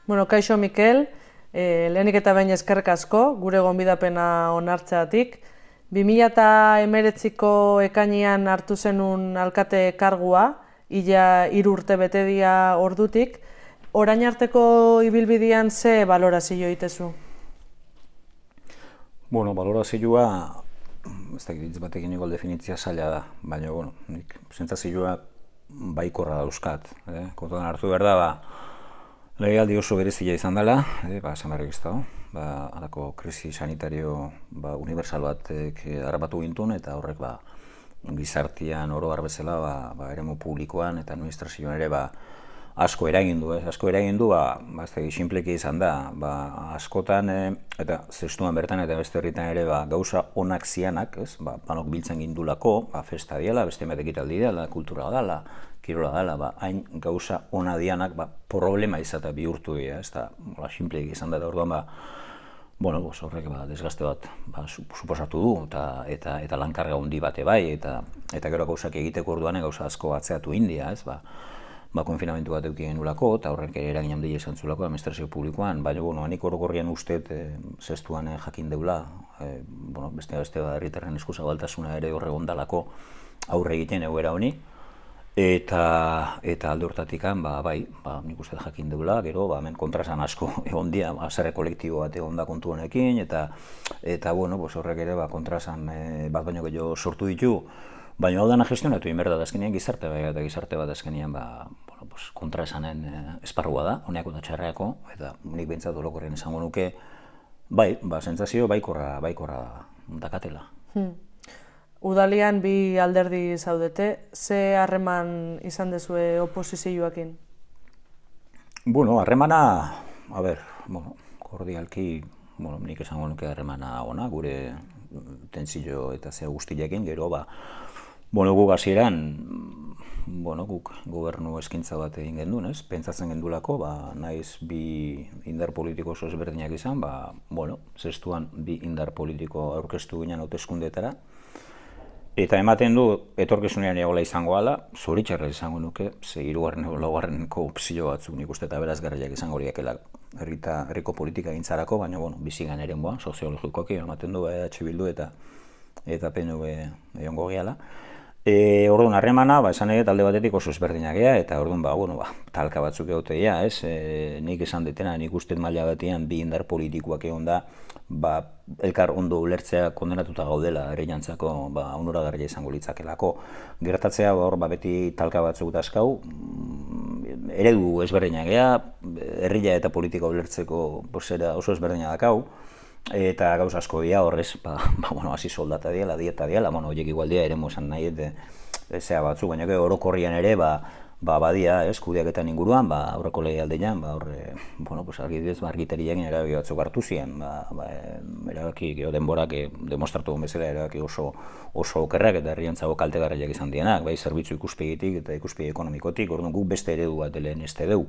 Bueno, kaixo Mikel, lehenik eta behin eskerrik asko, gure gonbidapena onartzeatik. 2019ko ekainean hartu zenun alkate kargua, ia 3 urte bete dira ordutik. Orain arteko ibilbidean ze balorazio itezu? Bueno, balorazioa, ez dakit hitz batekin igual definitzia zaila da, baina, bueno, nik sentsazioa baikorra dauzkat. Kontuan hartu behar da, legealdi oso berezia izan dela, esan berrik ez dago, halako krisi sanitario universal batek harrapatu gintuen, eta horrek gizartean oro har bezala eremu publikoan eta administrazioan ere asko eragin du, ez da sinpleki izan da, askotan eta zestuan bertan eta beste herritan ere gauza onak zianak, banok biltzen gindulako, festa diala, beste emetek ekitaldi diala, kultura dela, kirola dela, hain gauza ona dianak problema izata bihurtu dira, ez da sinpleki izan da, orduan horrek desgaste bat suposatu du eta lankarga handi bate bai, eta gero gauzak egiteko orduan gauza asko atzeatu india, ez konfinamentu bat eduki genulako, eta horrek eragin handia izan zulako administrazio publikoan, baina nik orokorrian usteet zestuan jakin deula, beste herritarren eskuzabaltasuna ere horre ondalako aurre egiten egoera honi, eta alde hortatik nik uste jakin deula, gero hemen kontrasan asko egon dia, haserre kolektibo bat egon da kontu honekin, eta horrek ere kontrasan bat baino gehiago sortu ditu, baina hau dana gestionatu egin behar da azkenean gizarte bat azkenean kontraesanen esparrua da, honeako eta txarreako, eta nik behintzat orokorren esango nuke, sentsazio baikorra dakatela. Udalian bi alderdi zaudete, ze harreman izan dezue oposizioakin? Harremana, kordialki, nik esango nuke harremana ona, gure tentzio eta zea guztiakin, gero guk hasieran, guk gobernu eskintza bat egin gendun, pentsatzen gendulako, naiz bi indar politiko oso ezberdinak izan, zestuan bi indar politiko aurkeztu ginen hauteskundeetara, eta ematen du etorkizunean egola izango ala, zoritxarrez izango nuke, ze 3. edo 4. opzio batzuk nik uste eta berazgarriak izango horiekela herriko politika egintzarako, baina bizigan eremuan, soziologikoki ematen du EH Bildu eta PNV egongo gehala. Orduan harremana, esan edo talde batetik oso ezberdinak gea, eta orduan talka batzuk egotea, nik esan detena, nik uste maila batean bi indar politikoak egon da, elkar ondo ulertzea kondenatuta gaudela ere jantzako onoragarria izango litzakelako. Gertatzea beti talka batzuk dazkau, eredu ezberdinak gea, herria eta politika ulertzeko oso ezberdinak dakau, eta gauz asko dira horrez, hasi soldata diela, dieta diela, horiek igualdia ere esan nahi zea batzuk, baina orokorrian ere badia, kudeaketan inguruan, aurreko legealdian, argidez argiteriakin erabaki batzuk hartu ziren, erabaki denborak demostratu bezala erabaki oso okerrak eta herriantzago kaltegarriak izan dienak, zerbitzu ikuspegitik eta ikuspegi ekonomikotik, orduan guk beste eredu bat lehen este dugu.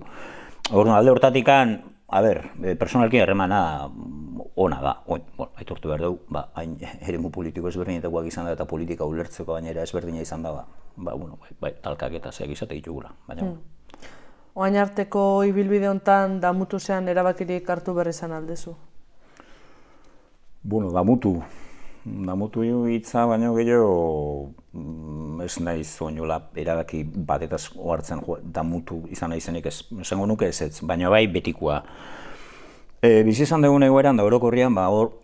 Orduan alde hortatikan, personalki harremana ona da, aitortu behar dugu, hain eremu politiko ezberdinetakoak izan da eta politika ulertzeko baina ezberdina izan da, talkak eta zeak izate ditugula, baina. Oain arteko ibilbide honetan damutu zean erabakirik hartu berri izan aldezu? Damutu hitza baina gehiago ez naiz oinola erabaki batetaz ohartzen damutu izan naizenik esango nuke ez, baina betikoa. Bizi izan dugun egoeran da orokorrian,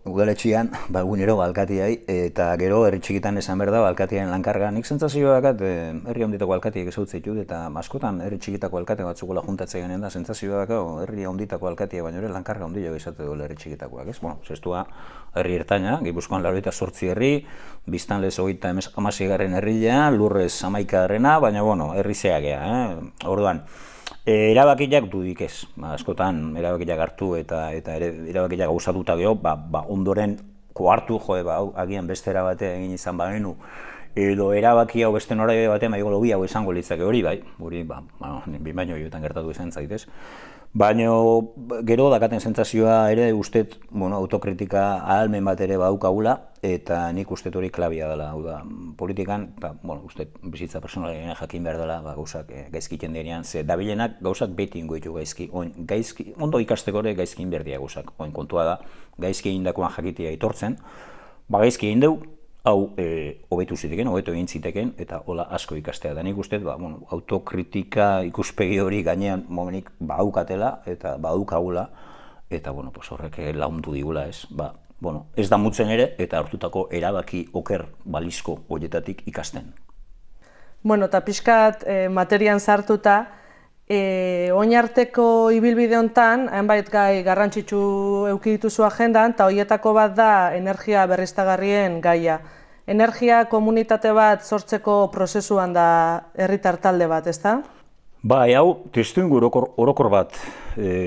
udaletxian, egunero alkatiai, eta gero herri txikitan esan behar da alkatiaen lankarga. Nik sentsazioa dakat herri handitako alkatiek ezautze ditut, eta askotan herri txikitako alkate batzukola juntatzea genen da, sentsazioa dakat herri handitako alkatia, baina ere lankarga handia izate duela herri txikitakoak, ez? Zestua herri ertaina, Gipuzkoan 88 herri, biztanlez 36. herrilea, lurrez 11. baina herri zeagea, orduan. Erabakiak dudik ez, askotan erabakiak hartu eta erabakiak gauzatuta geho, ondoren koartu, agian beste erabate egin izan bagenu, edo erabaki hau beste noraide batean, lobi hau izango litzake hori, hori, bi baino joetan gertatu izan zaitez. Baina gero dakaten sentsazioa ere ustet, autokritika ahalmen bat ere badaukagula, eta nik ustet hori klabia dela, hau da, politikan, ustet bizitza personalean jakin behar dela, gauzak gaizkiten denean, ze dabilenak gauzak beti ingo ditu gaizki, ondo ikasteko ere gaizkin berdia gauzak, kontua da, gaizki egindakoan jakitea aitortzen, gaizki egin dugu, hau hobetu ziteken, hobetu egin ziteken, eta hola asko ikastea da. Nik uste, autokritika ikuspegi hori gainean momenik badaukatela eta badukagula, eta horrek laundu digula, ez? Ez da mutzen ere, eta hartutako erabaki oker balizko horietatik ikasten. Eta pixkat materian sartuta, oin arteko ibilbide hontan, hainbait gai garrantzitsu eduki dituzu agendan, eta horietako bat da energia berriztagarrien gaia. Energia komunitate bat sortzeko prozesuan da herritar talde bat, ezta? Hau, testuinguru orokor bat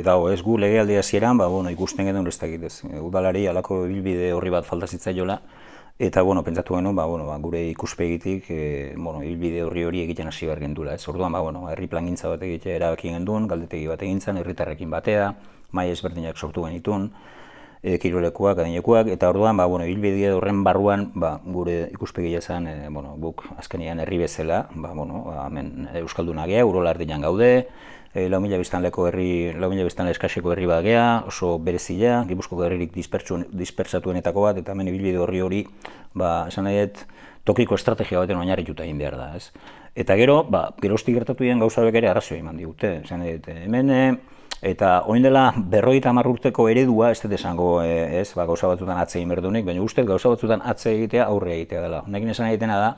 dago, ez gu legealdi hasieran, ikusten genuen ez dakit ez. Udalari halako ibilbide horri bat falta zitzaiola, eta pentsatu genuen, gure ikuspegitik, ibilbide hori egiten hasi behar gendula, ez. Orduan, herri plangintza bat egitea erabaki genduen, galdetegi bat egin zen, herritarrekin batea, mahai ezberdinak sortu genituen, kirolekuak, adinekuak, eta orduan, ibilbide horren barruan, gure ikuspegia zen, guk azkenean herri bezala, hemen Euskaldunak gea, Urola Erdian gaude, 4.000 biztanle eskaseko herri bat gea, oso berezia, Gipuzkoako herririk dispersatuenetako bat, eta hemen ibilbide hori, esan nahi dut, tokiko estrategia baten oinarrituta egin behar da, ez. Eta gero, geroztik gertatu diren gauza ere arrazioa eman digute, esan nahi dut, hemen, eta orain dela 50 urteko eredua, ez dut esango, gauza batzutan atze egin berdunik, baina ustez gauza batzutan atze egitea aurre egitea dela. Honekin esan egitena da,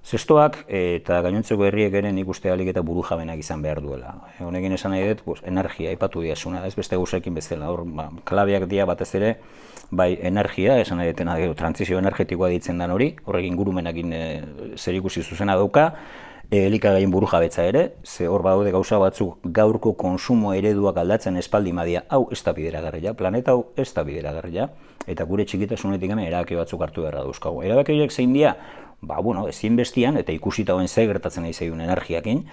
zestoak eta gainontzeko herriek ere nik uste ahalik eta buru jabenak izan behar duela. Honekin esan nahi dut, energia aipatu diazuna, ez beste gauzekin bezala, klabeak dira batez ere, bai energia, esan nahi dutena, trantsizio energetikoa ditzen den hori, horrekin gurumenakin zerikusi zuzena dauka, elikagaien burujabetza ere, ze hor badaude gauza batzuk gaurko konsumo ereduak aldatzen espaldi madia, hau ez da bideragarria, planeta hau ez da bideragarria, eta gure txikitasunetik hemen erabaki batzuk hartu beharra dauzkagu. Erabaki horiek zein dira, ezinbestean, eta ikusita hoen ze gertatzen ari zaigun energiakin,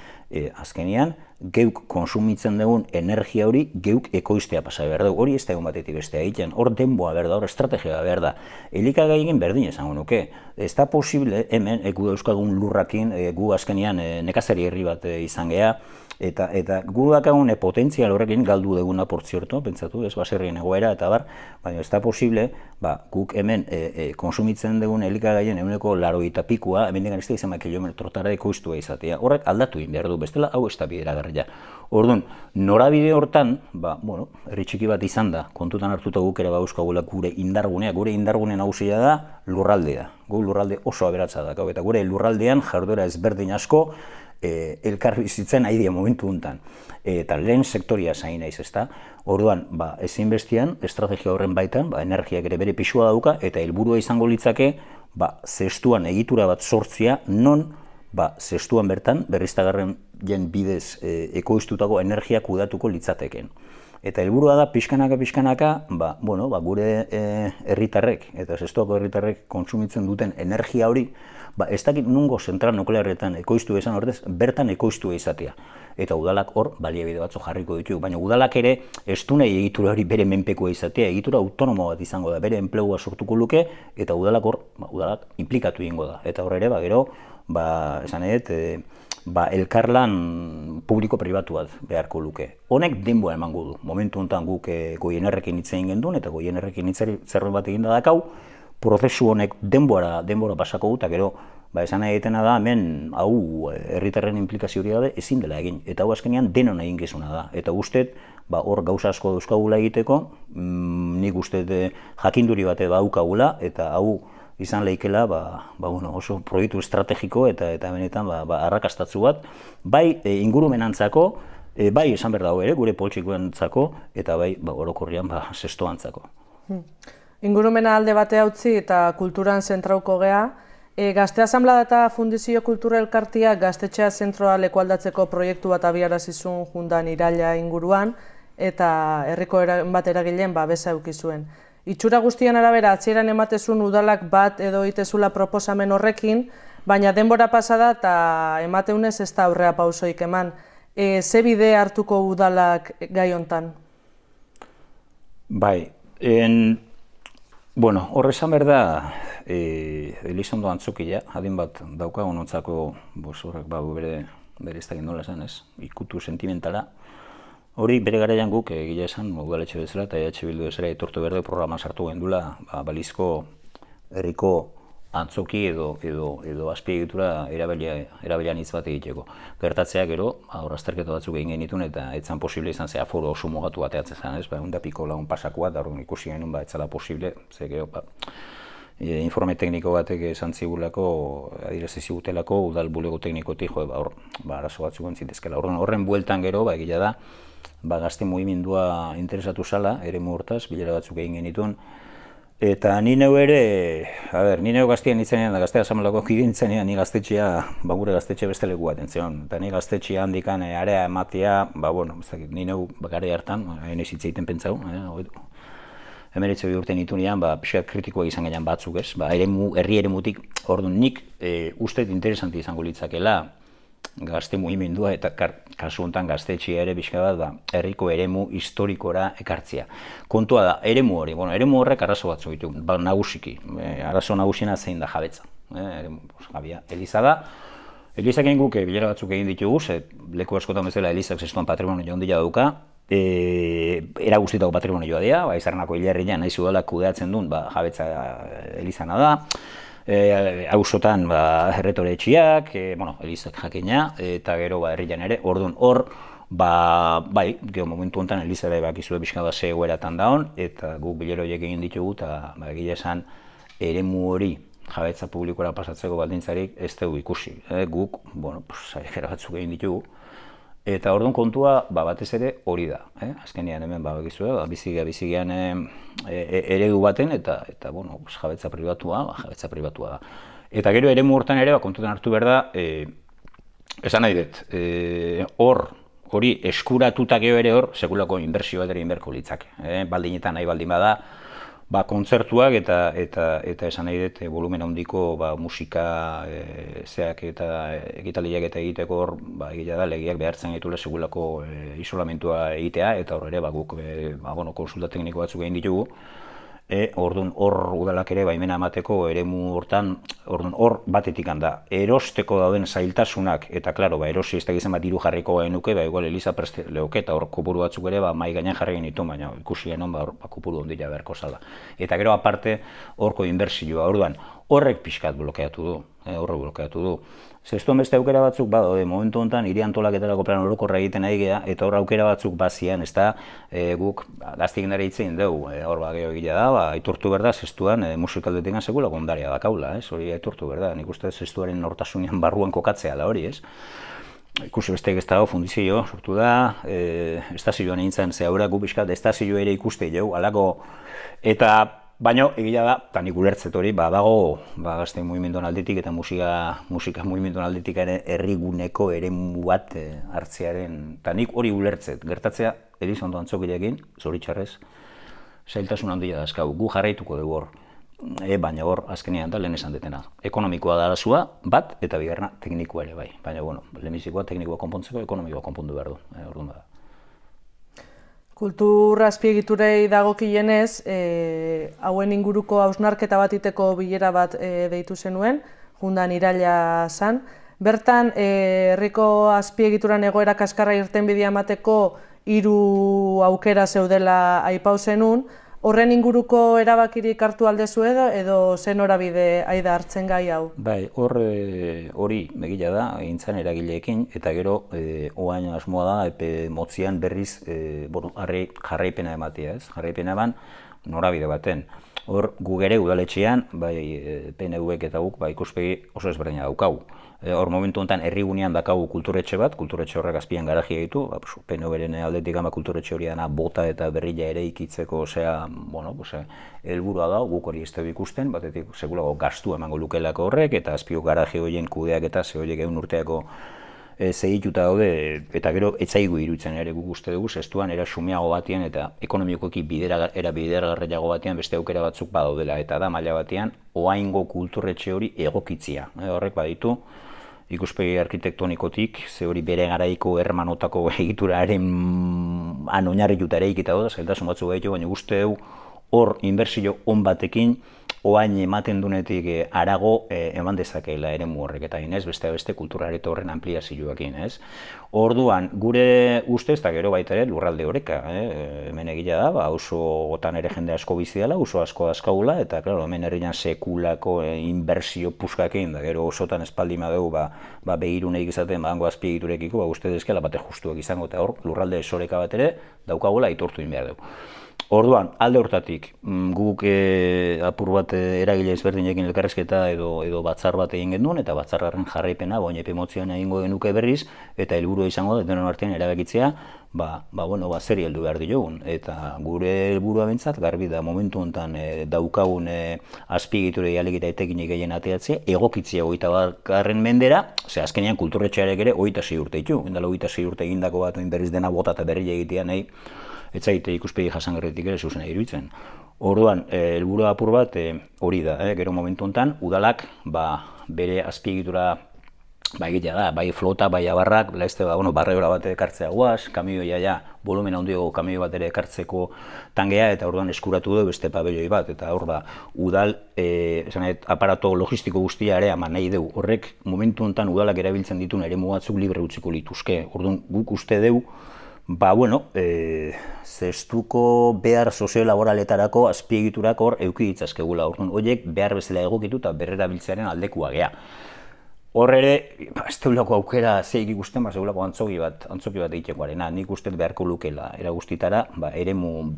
azkenean, geuk konsumitzen dugun energia hori geuk ekoiztea pasa behar dugu. Hori ez da egun batetik bestea egiten, hor denboa behar da, hor estrategia behar da. Elikagaien berdin esango nuke. Ez da posible hemen, gu euskagun lurrakin, gu azkenean nekazari herri bat izan geha, eta gu dakagun potentzial horrekin galdu duguna portzierto, pentsatu, ez baserrien egoera, eta baina ez da posible, guk hemen konsumitzen dugun elikagaien eguneko 80 pikua, hemen degan ez da izan kilometrotara ekoiztua izatea. Horrek aldatu egin behar du, bestela hau ez da bideragarria. Orduan, norabide hortan, herri txiki bat izan da, kontutan hartuta guk ere euskagula gure indargune nagusia da lurraldea. Gu lurralde oso aberatsa da, eta gure lurraldean jarduera ezberdin asko elkarbizitzen ari dira momentu honetan. Eta lehen sektoria zain naiz, ezta? Orduan, ezinbestean, estrategia horren baitan, energiak ere bere pisua dauka, eta helburua izango litzake, zestuan egitura bat sortzia, non zestuan bertan, berriztagarrien bidez ekoiztutako energia kudatuko litzateken. Eta helburua da, pixkanaka, gure herritarrek, eta zestuako herritarrek kontsumitzen duten energia hori, ez dakit nungo zentral nuklearretan ekoiztu esan ordez, bertan ekoiztu izatea. Eta udalak hor baliabide batzuk jarriko ditu, baina udalak ere ez du nahi egitura hori bere menpekoa izatea, egitura autonomo bat izango da, bere enplegua sortuko luke, eta udalak hor, udalak implikatu egingo da. Eta hor ere, gero, esan edet, elkarlan publiko-pribatu bat beharko luke. Honek denboa emango du. Momentu honetan guk Goienerrekin hitz egin genduen, eta Goienerrekin zerbait bat egin da dakau, prozesu honek denbora pasako du, eta gero, esan nahi egitena da, hemen hau herritarren inplikazio hori da ezin dela egin, eta hau azkenean denon egin gezuna da. Eta guztet, hor gauza asko dauzkagula egiteko, nik guztet jakinduri bat daukagula, eta hau izan lehikela oso proiektu estrategiko eta benetan arrakastatzu bat, bai ingurumenantzako, bai esan behar dago ere, gure poltsikoentzako, eta bai orokorrian zestoantzako. Ingurumena alde batea utzi eta kulturan zentrauko gea, Gazte Asanblada eta Fundizio Kultura Elkarteak Gaztetxea zentroa lekualdatzeko proiektu bat abiarazizun jundan iraila inguruan, eta herriko bat eragileen babesa eduki zuen. Itxura guztien arabera atzieran ematezun udalak bat edo itezula proposamen horrekin, baina denbora pasada eta emateunez ez da aurrea pausoik eman. ze bide hartuko udalak gai hontan? Bai, hor esan behar da, Elizondo Antzokia, adin bat daukagun ontzako, horrek badu bere ez dakit nola esan, ez? Ikutu sentimentala. Hori bere garaian guk egia esan udaletxe bezala eta EH Bildu bezala etortu berde programa sartu gendula balizko herriko antzoki edo azpiegitura erabilian hitz bat egiteko. Gertatzea gero, azterketa batzuk egin genituen eta etzan posible izan ze aforo oso mugatu bateatzen zen, ez? Unda piko lagun pasakoa, da orduan ikusi genuen etzala posible, ze gero, informe tekniko batek esan zigulako, adirazi zigutelako, udal bulego teknikotik, arazo batzuk entzitezkela. Horren bueltan gero, egia da, gazte mugimendua interesatu zala, eremu hortaz, bilera batzuk egin genituen. Eta ni neu ere, ni neu gaztean nintzenean, da gaztea asamblako kidintzenean, ni gaztetxea, gure gaztetxe beste leku bat entzion. Eta ni gaztetxea handikan area ematea, ni neu gare hartan, hain ez hitzeiten pentsau, Emeretze urte nitunean, pixkat kritikoak izan gaian batzuk, ez? Herri eremutik, orduan nik uste interesanti izango litzakela gazte mugimendua eta kasu honetan gaztetxea ere pixka bat herriko eremu historikora ekartzea. Kontua da, eremu hori, eremu horrek arazo batzuk ditu, nagusiki, arazo nagusiena zein da jabetza. Eliza da, Elizaken guk bilera batzuk egin ditugu, leku askotan bezala Elizak zestuan patrimonio handia dauka, era guztietako patrimonioa dira, Izarnako hilerrian nahi udalak kudeatzen duen jabetza Elizana da, auzotan erretore etxiak, Elizak jakina, eta gero herrian ere, orduan hor, geho momentu honetan Eliza ere bakizue pixka bat ze egoeratan daun, eta guk bilera horiek egin ditugu, eta egia esan eremu hori jabetza publikora pasatzeko baldintzarik ez dugu ikusi. Guk, saiakera batzuk egin ditugu, eta orduan kontua batez ere hori da. Azkenean hemen bizigean eredu baten eta jabetza pribatua da. Eta gero eremu hortan ere kontutan hartu behar da, esan nahi dut, hori eskuratuta gero ere hor, sekulako inbertsio bat ere inberko litzake. Baldinetan nahi baldin bada, kontzertuak eta esan nahi dut volumen handiko musika zeak eta ekitaliak eta egiteko hor egia da legeak behartzen gaitula segulako isolamentua egitea eta hor ere guk konsulta tekniko batzuk egin ditugu. Orduan hor udalak ere baimena emateko eremu hortan, orduan hor batetik handa, erosteko dauden zailtasunak, eta klaro, erosi ez da gizan bat diru jarriko genuke, igual Eliza preste leoke, eta hor kopuru batzuk ere mai gainean jarri genitu, baina ikusi genon kopuru ondila beharko zala. Eta gero aparte horko inbertsioa, orduan horrek pixkat blokeatu du, Zestuan beste aukera batzuk badaude, momentu honetan hiri antolaketarako plan orokorra egiten ari gea, eta hor aukera batzuk bazian, ez da guk gaztik nire hitzein dugu, hor geho egila da, aitortu berda, zestuan musikaldetik sekulako ondaria dakaula, hori aitortu berda, nik uste zestuaren nortasunean barruan kokatzea da hori, ez? Ikusi besteek ez dago fundizio sortu da, estazioan egin ze haura gu pixkat estazio ere ikuste jau, alako, eta baina egia da, eta nik ulertzet hori, badago gazte mugimenduan aldetik eta musika mugimenduan aldetik herriguneko eremu bat hartzearen, eta nik hori ulertzet, gertatzea Elizondo Antzokiarekin, zoritxarrez, zailtasun handia dazkau, gu jarraituko dugu hor, baina hor azkenean da lehen esan detena. Ekonomikoa da arazua bat eta bigarna teknikoa ere bai, baina lehenbizikoa teknikoa konpontzeko ekonomikoa konpondu behar du, orduan bada. Kultur azpiegiturei dagokienez, hauen inguruko hausnarketa bat iteko bilera bat deitu zenuen, jundan iraila zan. Bertan, herriko azpiegituran egoera kaskarra irten bidea emateko 3 aukera zeudela aipau zenun, horren inguruko erabakirik hartu aldezu edo zen norabide aida hartzen gai hau? Bai, hori begila da, egintzen eragileekin, eta gero oain asmoa da, epe motzian berriz jarraipena ematea, ez? Jarraipena eman norabide baten. Hor, gu gere udaletxean, PNV-ek eta guk ikuspegi oso ezberdina daukagu. Hor momentu honetan herrigunean daukagu kulturetxe bat, kulturetxe horrek azpian garagia ditu, PNV-ren aldetik kulturetxe hori dana bota eta berrila ere ikitzeko, helburua da, guk hori ez dugu ikusten, batetik sekulako gastu emango lukelako horrek, eta azpio garaje horien kudeak eta ze horiek egun urteako zehituta daude, eta gero etzaigu iruditzen ere guk uste dugu, zestuan era xumeago batean eta ekonomikoki bideragarriago batean beste aukera batzuk badaudela, eta da maila batean oaingo kulturretxe hori egokitzia. Horrek baditu, ikuspegi arkitektonikotik, ze hori bere garaiko hermanotako egituraren oinarrituta eraikita da, zailtasun batzu gaitu, baina uste du hor inbertsio on batekin oain ematen dunetik arago eman dezakeela eremu horrek eta inez, beste kulturareto horren ampliazioakin, ez? Orduan, gure ustez, eta gero baita ere lurralde horreka, hemen egila da, auzo gotan ere jende asko bizi dela, auzo asko dauzkagula, eta claro, hemen herrian sekulako inbertsio puskakin, da gero osotan espaldi madeu, begiruneik izaten, hango azpiegiturekiko, uste dezkela bate justuak izango, eta hor, lurralde soreka bat ere, daukagula aitortu behar dugu. Orduan, alde hortatik, guk apur bat eragile ezberdinekin elkarrezketa edo batzar bat egin genuen, eta batzarraren jarraipena, epe motzean egingo genuke berriz, eta helburua izango da, denon artean erabakitzea, zeri heldu behar diogun. Eta gure helburua bintzat, garbi da momentu honetan daukagun azpiegiturei alegita etekinik gehien ateatzea, egokitzea 21. mendera, azkenean kulturretxearek ere 26 urte ditu, indala 26 urte egindako bat berriz dena bota eta berri egitea nahi, ez zaite ikuspegi jasangarritik ere zuzena iruditzen. Orduan, helburua apur bat hori da, gero momentu honetan, udalak bere azpiegitura egitea da, bai flota, bai abarrak, barreora bat ekartzea guaz, kamioia volumen handiago kamio bat ere ekartzeko tangea, eta orduan eskuratu du beste pabelloi bat, eta hor udal aparato logistiko guztia ere ama nahi dugu. Horrek momentu honetan udalak erabiltzen dituen eremu batzuk libre utziko lituzke. Orduan guk uste dugu, zestuko behar sozio-laboraletarako azpiegiturak hor euki ditzazkegula. Orduan, horiek behar bezala egokitu eta berrera biltzearen aldekua gea. Hor ere, ez teulako aukera zeik ikusten, zeulako antzoki bat egitekoarena. Nik uste beharko lukela eragustitara, eremu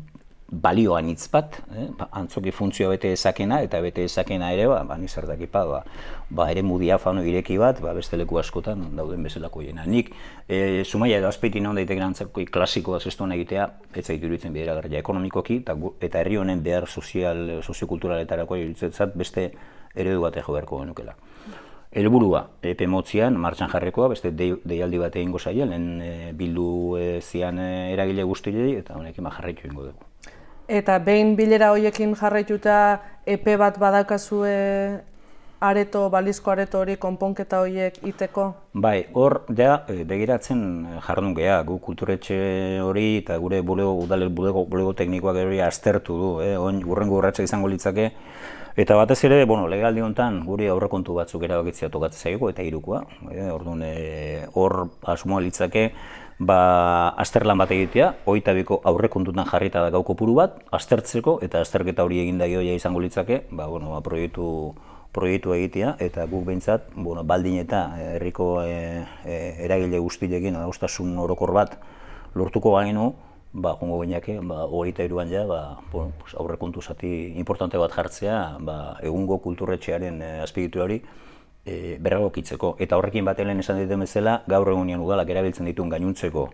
balioan hitz bat, antzoki funtzioa bete ezakena, eta bete ezakena ere, nizartakipa, eremu diafano ireki bat, beste leku askotan dauden bezalako jena. Nik, Zumaia edo azpeitin hon daiteken antzako klasikoa zestuan egitea, ez zaitu iruditzen bideragarria ekonomikoki, eta herri honen behar soziokulturaletarako iruditzen beste eredu bat jo beharko genukela. Helburua, epe motzean, martxan jarrekoa, beste deialdi bat egingo zaila, lehen bildu zian eragile guztiei, eta honekin jarraitu egingo dugu. Eta behin bilera horiekin jarraituta epe bat badakazue balizko areto hori konponketa horiek iteko? Bai, hor begiratzen jardun geha, gu kulturetxe hori eta gure udalel bulego teknikoak hori aztertu du, hurrengo urratsa izango litzake. Eta batez ere, legaldi honetan guri aurrekontu batzuk erabakitzea tokatzen zaigu eta hirukoa. Orduan hor asmoa litzake azterlan bat egitea, 22ko aurrekontutan jarrita da gau kopuru bat, aztertzeko eta azterketa hori eginda gioia izango litzake, proiektu egitea eta guk behintzat, baldin eta herriko eragile guztilekin adostasun orokor bat lortuko gainu, jongo bainake, 23an ja, aurrekontu zati importante bat jartzea, egungo kulturretxearen azpiegitura hori berragokitzeko. Eta horrekin bat helen esan diten bezala, gaur egunean udalak erabiltzen dituen gainuntzeko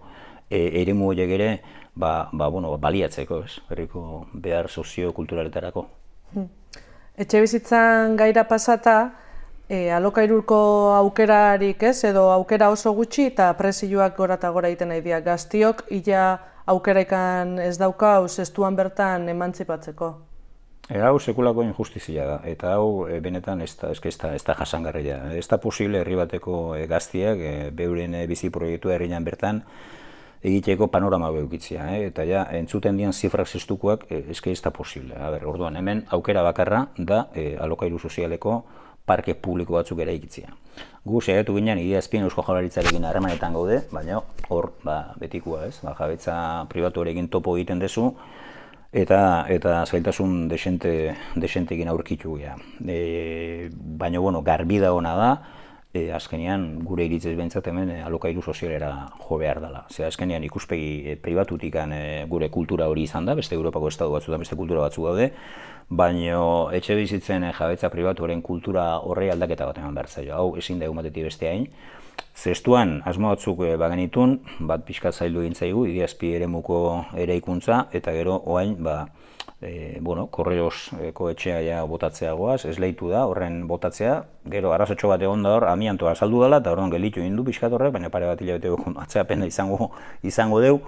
eremu horiek ere baliatzeko, herriko behar sozio-kulturaletarako. Etxebizitzan gaira pasata, alokairurko aukerarik ez, edo aukera oso gutxi eta prezioak gora eta gora egiten nahi dira. Gaztiok ia aukeraikan ez dauka, zestuan bertan emantzipatzeko. Hau sekulako injustizia da, eta hau benetan ez da jasangarria. Ez da posible herri bateko gaztiak beuren bizi proiektua herrian bertan egiteko panorama beukitzea, eta entzuten dian zifrak zestukoak ez da posible. Orduan, hemen aukera bakarra da alokairu sozialeko parke publiko batzuk eraikitzea. Gu saiatu ginen Idiazpien Eusko Jaurlaritzarekin harremanetan gaude, baina hor betikoa, jabetza pribatu horrekin topo egiten duzu, eta zailtasun desentekin aurkitu gea. Baina, garbi da hona da, azkenean gure iritzez behintzat hemen alokairu sozialera jo behar dela. Azkenean ikuspegi pribatutikan gure kultura hori izan da, beste Europako estatu batzuetan beste kultura batzuk daude, baina etxe bizitzen jabetza pribatuaren kultura horrei aldaketa bat eman behar zaio. Hau ezin da egun batetik beste hain. Zestuan asmo batzuk bagenitun, bat pixkat zaildu egin zaigu, Idiazpi eremuko eraikuntza, eta gero oain, Korreosko etxea botatzea goaz, esleitu da, horren botatzea, gero arrazotxo bat egon da hor, amiantoa saldu dela, eta horren gelitu egin du pixkat horrek, baina pare bat hilabete atzeapena izango deu,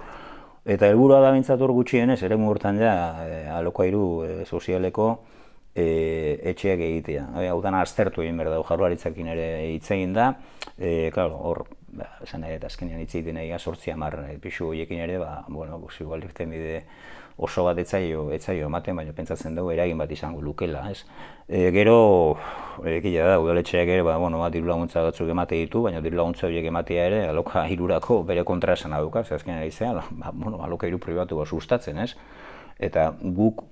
eta helburua da bintzat hor gutxienez, eremu hortan alokairu sozialeko etxeak egitea. Hau dana aztertu egin behar dugu Jaurlaritzakin ere hitz egin da, hor, esan nahi, eta azkenean hitz egiten nahi 8-10 pixu horiekin ere, igual irtenbide oso bat etzaio ematen, baina pentsatzen dugu eragin bat izango lukela, ez? Gero, egila da, udaletxeak ere, diru laguntza batzuk emate ditu, baina diru laguntza horiek ematea ere, alokairurako bere kontra esan dauka, azkenean izan, alokairu pribatu sustatzen, ez? Eta guk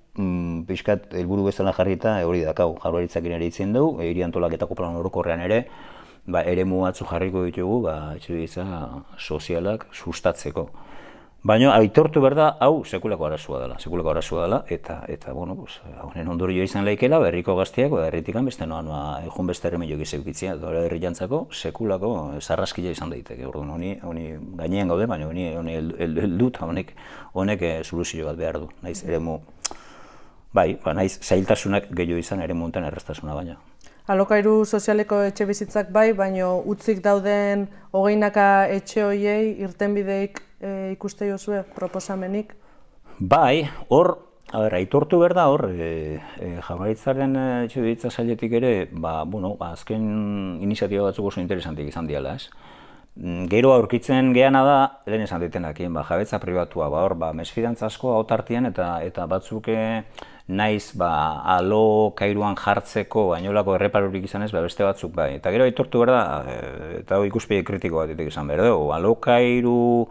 pixkat helburu bezala jarrita hori dakau, Jaurlaritzakin ere hitzen dugu, hiri antolaketako plan orokorrean ere, eremu batzu jarriko ditugu, etxebizitza sozialak sustatzeko. Baina aitortu behar da, hau sekulako arazoa dela, eta honen ondorio izan laikela, herriko gazteak, herritikan beste noan, egun beste erremioak izaukitzea, herri jantzako sekulako sarraskila izan daiteke. Honi gainean gaude, baina honi heldu eta honek soluzio bat behar du, naiz eremu, naiz zailtasunak gehiago izan eremu honetan erraztasuna baina. Alokairu sozialeko etxe bizitzak baina utzik dauden 20 etxe horiei irtenbideik ikuste jozue proposamenik? Hor, aitortu behar da, hor, Jaurlaritzaren etxe bizitza sailetik ere, azken iniziatiba batzuk oso interesantik izan diala, ez? Gero aurkitzen geana da, lehen esan ditenak, jabetza pribatua, hor, mesfidantza asko autartian eta batzuk naiz alokairuan jartzeko bainolako erreparurik izan ez, beste batzuk bai. Eta gero aitortu behar da, eta ikuspegi kritiko bat izan behar dugu, alokairu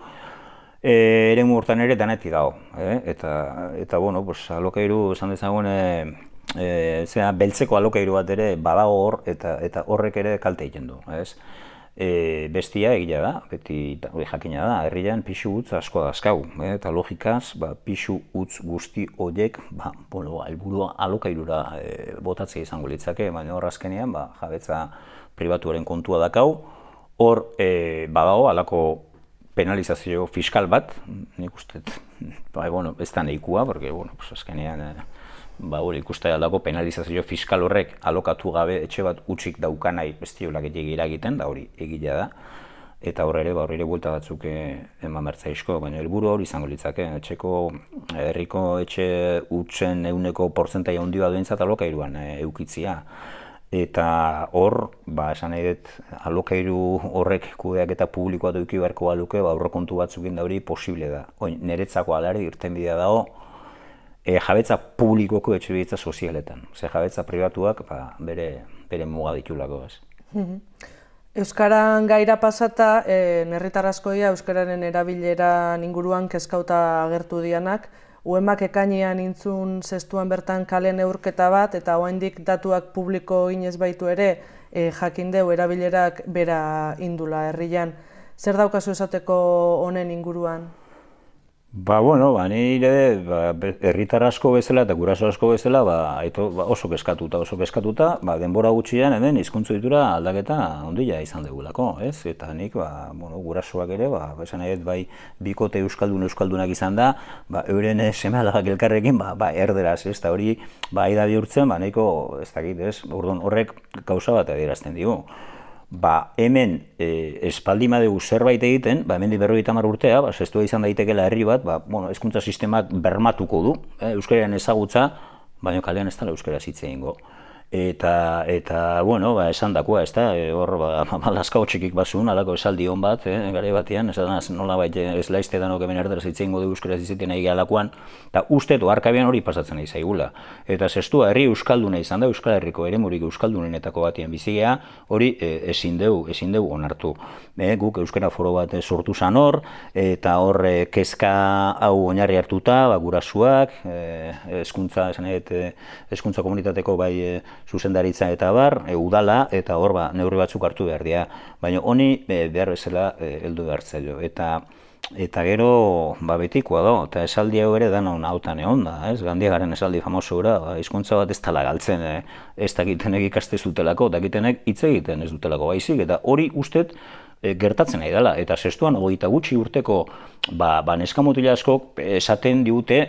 eremu hortan ere danetik dago. Eta alokairu esan dezagun, beltzeko alokairu bat ere badago hor eta horrek ere kalte egiten du. Bestia egila da, beti jakina da, herrian pixu utz asko dazkau, eta logikaz, pixu utz guzti horiek, helburua alokairura botatzea izango litzake, baina hor azkenean, jabetza pribatuaren kontua dakau, hor badago alako penalizazio fiskal bat, nik uste, ez da nahikoa, porque azkenean, hori ikuste aldako penalizazio fiskal horrek alokatu gabe etxe bat utzik daukanai bestiolak egiten, da hori egila da. Eta horre ere buelta batzuk eman bertzaizko, baina helburu hori izango litzake. Herriko etxe utzen euneko porzentai handi bat duentzat alokairuan eukitzia. Eta hor, esan nahi dut, alokairu horrek kudeak eta publikoa duki beharko baluke, aurrekontu batzukin da hori posible da. Niretzako alare irtenbidea dago, jabetza publikoko etxe bizitza sozialetan. Jabetza pribatuak bere muga ditulako. Euskaran gaira pasata, herritar askoia euskararen erabileran inguruan kezkauta agertu dianak, UEMak ekainean intzun zestuan bertan kale neurketa bat, eta oraindik datuak publiko ginez baitu ere, jakindeu erabilerak bera indula herrian. Zer daukazu esateko honen inguruan? Nire herritar asko bezala eta guraso asko bezala oso kezkatuta, denbora gutxian hemen hizkuntza ohitura aldaketa handia izan dugulako, ez? Eta nik, gurasoak ere, esan nahi dut, bikote euskaldunak izan da, euren seme-alabak elkarrekin, erderaz, ez? Eta hori, aida bihurtzen, nahiko, ez dakit, ez? Horrek gauza bat adierazten digu. Hemen espaldi madegu zerbait egiten, hemendik 50 urtea, zestua izan daitekela herri bat, hezkuntza sistemak bermatuko du, euskararen ezagutza, baina kalean ez dela euskaraz hitz egingo. Eta, esan dakoa, ez da, hor, laskao txikik bazun, alako esaldi hon bat, gare batean, nola ez laizte danok hemen erderaz hitz egingo du euskaraz izaten nahi alakoan, eta uste oarkabean hori pasatzen nahi zaigula. Eta zestua herri euskalduna izan da, Euskal Herriko eremurik euskaldunenetako batien bizigea, hori ezin deu onartu. Guk euskara foro bat sortu zan hor, eta hor kezka hau oinarri hartuta, gurasuak, hezkuntza komunitateko zuzendaritza eta udala, eta hor neurri batzuk hartu behar dira. Baina honi behar bezala heldu behar zailo. Eta gero betikoa da, eta esaldi hau ere danon hautan egon da, ez? Gandiagaren esaldi famosura, hizkuntza bat ez dela galtzen, ez dakitenek ikaste zutelako, dakitenek hitz egiten ez dutelako baizik, eta hori ustet gertatzen nahi dela. Eta zestuan, 20 gutxi urteko neskamutila askok esaten digute,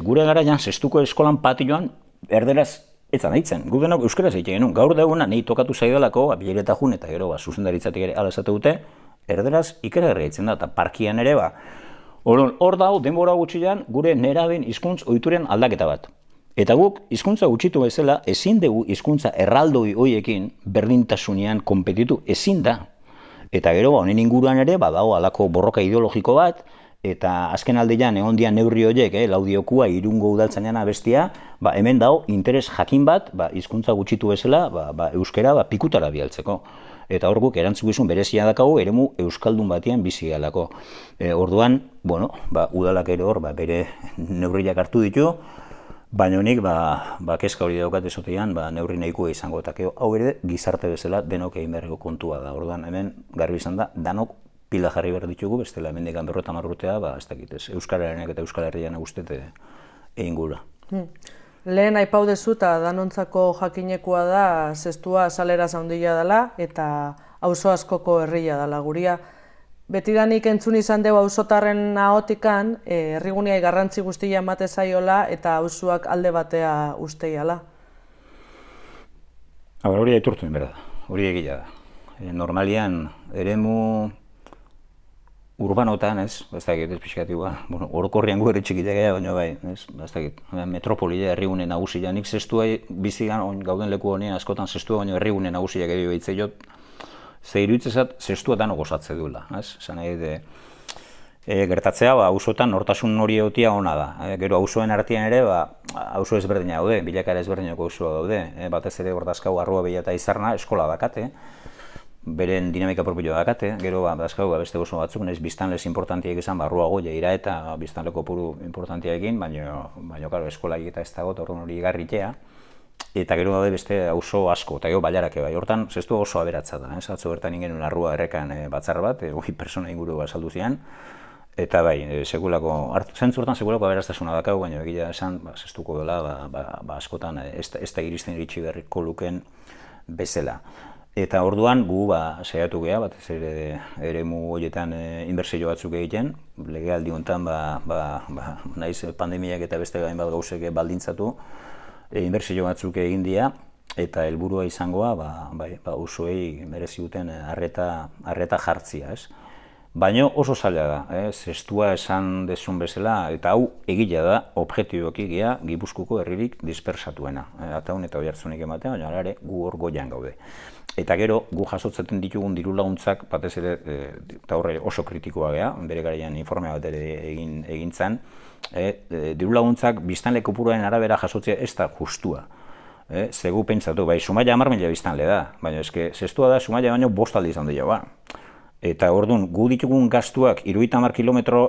gure garaian zestuko eskolan patioan erderaz ez anaitzen, gu denok euskaraz egiten genuen. Gaur dagoena nahi tokatu zaidalako, bilereta jun eta gero zuzendaritzatik ere ala esate dute, erderaz ikaragarria egiten da, eta parkian ere Hor dago, denbora gutxian, gure neraben hizkuntz ohituren aldaketa bat. Eta guk, hizkuntza gutxitu bezala, ezin dugu hizkuntza erraldoi hoiekin berdintasunean konpetitu, ezin da. Eta gero, honen inguruan ere, badago halako borroka ideologiko bat, eta azken aldean egon dian neurri horiek, Laudiokua, Irungo udaltzainan abestia, hemen dago interes jakin bat, hizkuntza gutxitu bezala, euskera pikutara bialtzeko. Eta hor guk erantzukizun berezia dakago eremu euskaldun batean bizi galako. Orduan, udalak ere hor bere neurriak hartu ditu, baina nik kezka hori daukat ezotean neurri nahikoa izango, eta hau ere gizarte bezala denok egin beharreko kontua da. Orduan hemen garbi izan da, danok pila jarri behar ditugu, bestela hemen dekan 50 urtea, ez dakit ez, Euskararen eta Euskal Herrian guztete egin gula. Lehen aipau dezu eta danontzako jakinekoa da zestua azalera zaundila dela eta auzo askoko herria dela guria. Betidanik entzun izan dugu auzotarren ahotikan, herriguneai garrantzi guztia emate zaiola eta auzoak alde batea usteiala. Hori aitortu behar da, hori egia da. Normalian eremu urbanotan, ez dakit, ez pixkatiua, orokorrian gu ere txikitek ega, baina bai, ez dakit, metropolia herrigune nagusia, nik zestua bizigan gauden leku honean askotan zestua baino herrigune nagusiak edo behitze jot, ze iruditzezat zestua danok osatze duela, ez? Zan nahi, gertatzea, auzotan nortasun hori egotia ona da. Gero auzoen artean ere, auzo ezberdina daude, bilakara ezberdinako auzoa daude, batez ere hordazkau Arrua Begia eta Izarna eskola dakate, beren dinamika propioa dakate, gero dazkau beste oso batzuk, nahiz biztanlez importantiak izan, Arrua Goia, Ira eta biztanleko puru importantiarekin, baina eskola egita ez dago, orduan hori garritea, eta gero daude beste auzo asko, eta gero Bailarake bai, hortan zestu oso aberatza da, atzo bertan ingenuen Arrua errekan batzar bat, 20 persona inguru saldu zian, eta bai, zentzurtan segulako aberastasuna dakau, baina egia esan, zestuko dela, askotan ez da iristen iritsi berriko luken bezala. Eta orduan gu saiatu geha, batez ere eremu horietan inbertsio batzuk egiten, legealdi honetan naiz pandemiak eta beste hainbat gauzek baldintzatu, inbertsio batzuk egin dira, eta helburua izangoa auzoei merezi duten arreta jartzia, ez? Baina oso zaila da, zestua esan dezun bezala, eta hau egila da, objektiboki gea Gipuzkoako herririk dispersatuena. Ataun eta Oiartzunik ematea, baina ere gu hor goian gaude. Eta gero, gu jasotzen ditugun diru laguntzak, batez ere, eta horre oso kritikoa gea, bere garaian informea bat ere egin zen, diru laguntzak biztanle kopuruaren arabera jasotzea ez da justua. Zegu pentsatu, Zumaia 10.000 biztanle da, baina zestua da Zumaia baino 5 aldiz handia ba. Eta orduan, gu ditugun gastuak, 30 kilometro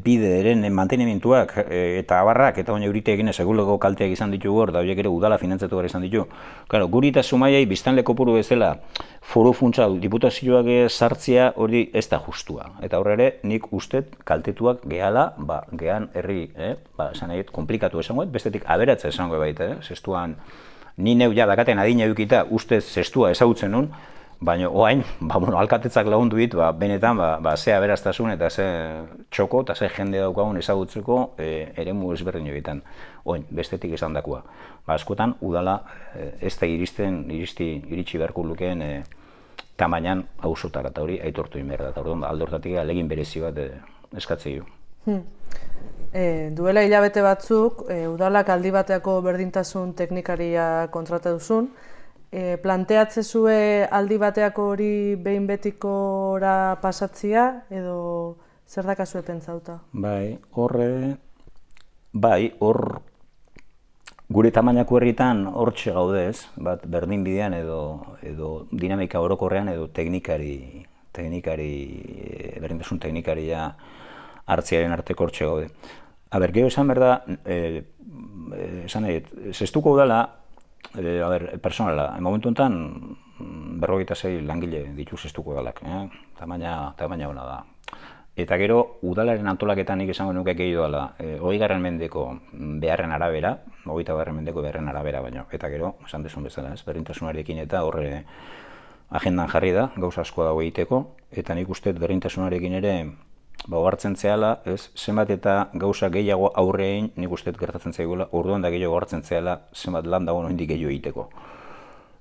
bideren mantenimentuak eta abarrak, eta baina eurite egin seguleko kalteak izan ditugu hor, da horiek ere udala finantzatu gara izan ditugu. Claro, guri eta Zumaiai biztanle kopuru bezala foru funtsa diputazioak sartzea hori ez da justua. Eta horre ere, nik ustet kaltetuak gehala, gehan herri, esan nahi, komplikatu esango, bestetik aberatza esango baita, zestuan, ni neu ja dakaten adina eukita ustez zestua ezagutzen nun, baina oain, alkatetzak lagundu dit, benetan, ze aberaztasun eta ze txoko eta ze jende daukagun ezagutzeko eremu ezberdin egiten. Oain, bestetik esan dakoa. Askotan, udala ez da iritsi beharko lukeen tamainan auzotara, eta hori aitortu egin behar da. Orduan, alde horretatik ahalegin berezi bat eskatzei du. Duela hilabete batzuk, udalak aldi bateako berdintasun teknikaria kontrata duzun, planteatze zue aldi bateako hori behin betikora pasatzia, edo zer dakazue pentsauta? Hor gure tamainako herritan hortxe gaudez, bat berdin bidean edo dinamika orokorrean edo berdintasun teknikaria hartziaren arteko hortxe gaude. Gero esan behar da, zestuko udala, personala, momentu honetan 46 langile ditu zestuko udalak, tamaina hona da. Eta gero, udalaren antolaketan nik esango nuke gehi doala, 20. mendeko beharren arabera, 20. mendeko beharren arabera baino, eta gero, esan desun bezala, berdintasunarekin eta horre agendan jarri da, gauza asko dago egiteko, eta nik uste berdintasunarekin ere hartzen zehala, zenbat eta gauza gehiago aurrein nik uste gertatzen zaigula, orduan da gehiago hartzen zehala, zenbat lan dago noindik gehiago egiteko.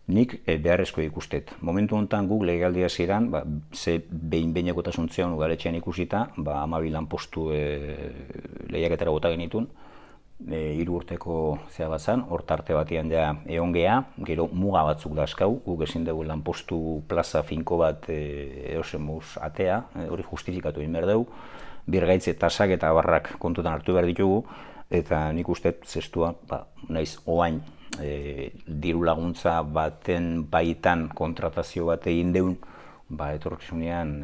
Nik beharrezko ikustet. Momentu honetan guk legealdia ziren, ze behin-behinekotasun zeon udaletxean ikusita, 12 lanpostu lehiaketara bota genitun, 3 urteko zea batzan, hor tarte batian ja egon geha, gero muga batzuk dazkau, guk ezin dugu lanpostu plaza finko bat eosemuz atea, hori justifikatu egin behar dugu, birgaitze tasak eta barrak kontutan hartu behar ditugu, eta nik uste zestua, naiz oain, diru laguntza baten baitan kontratazio bat egin deun, etorkizunean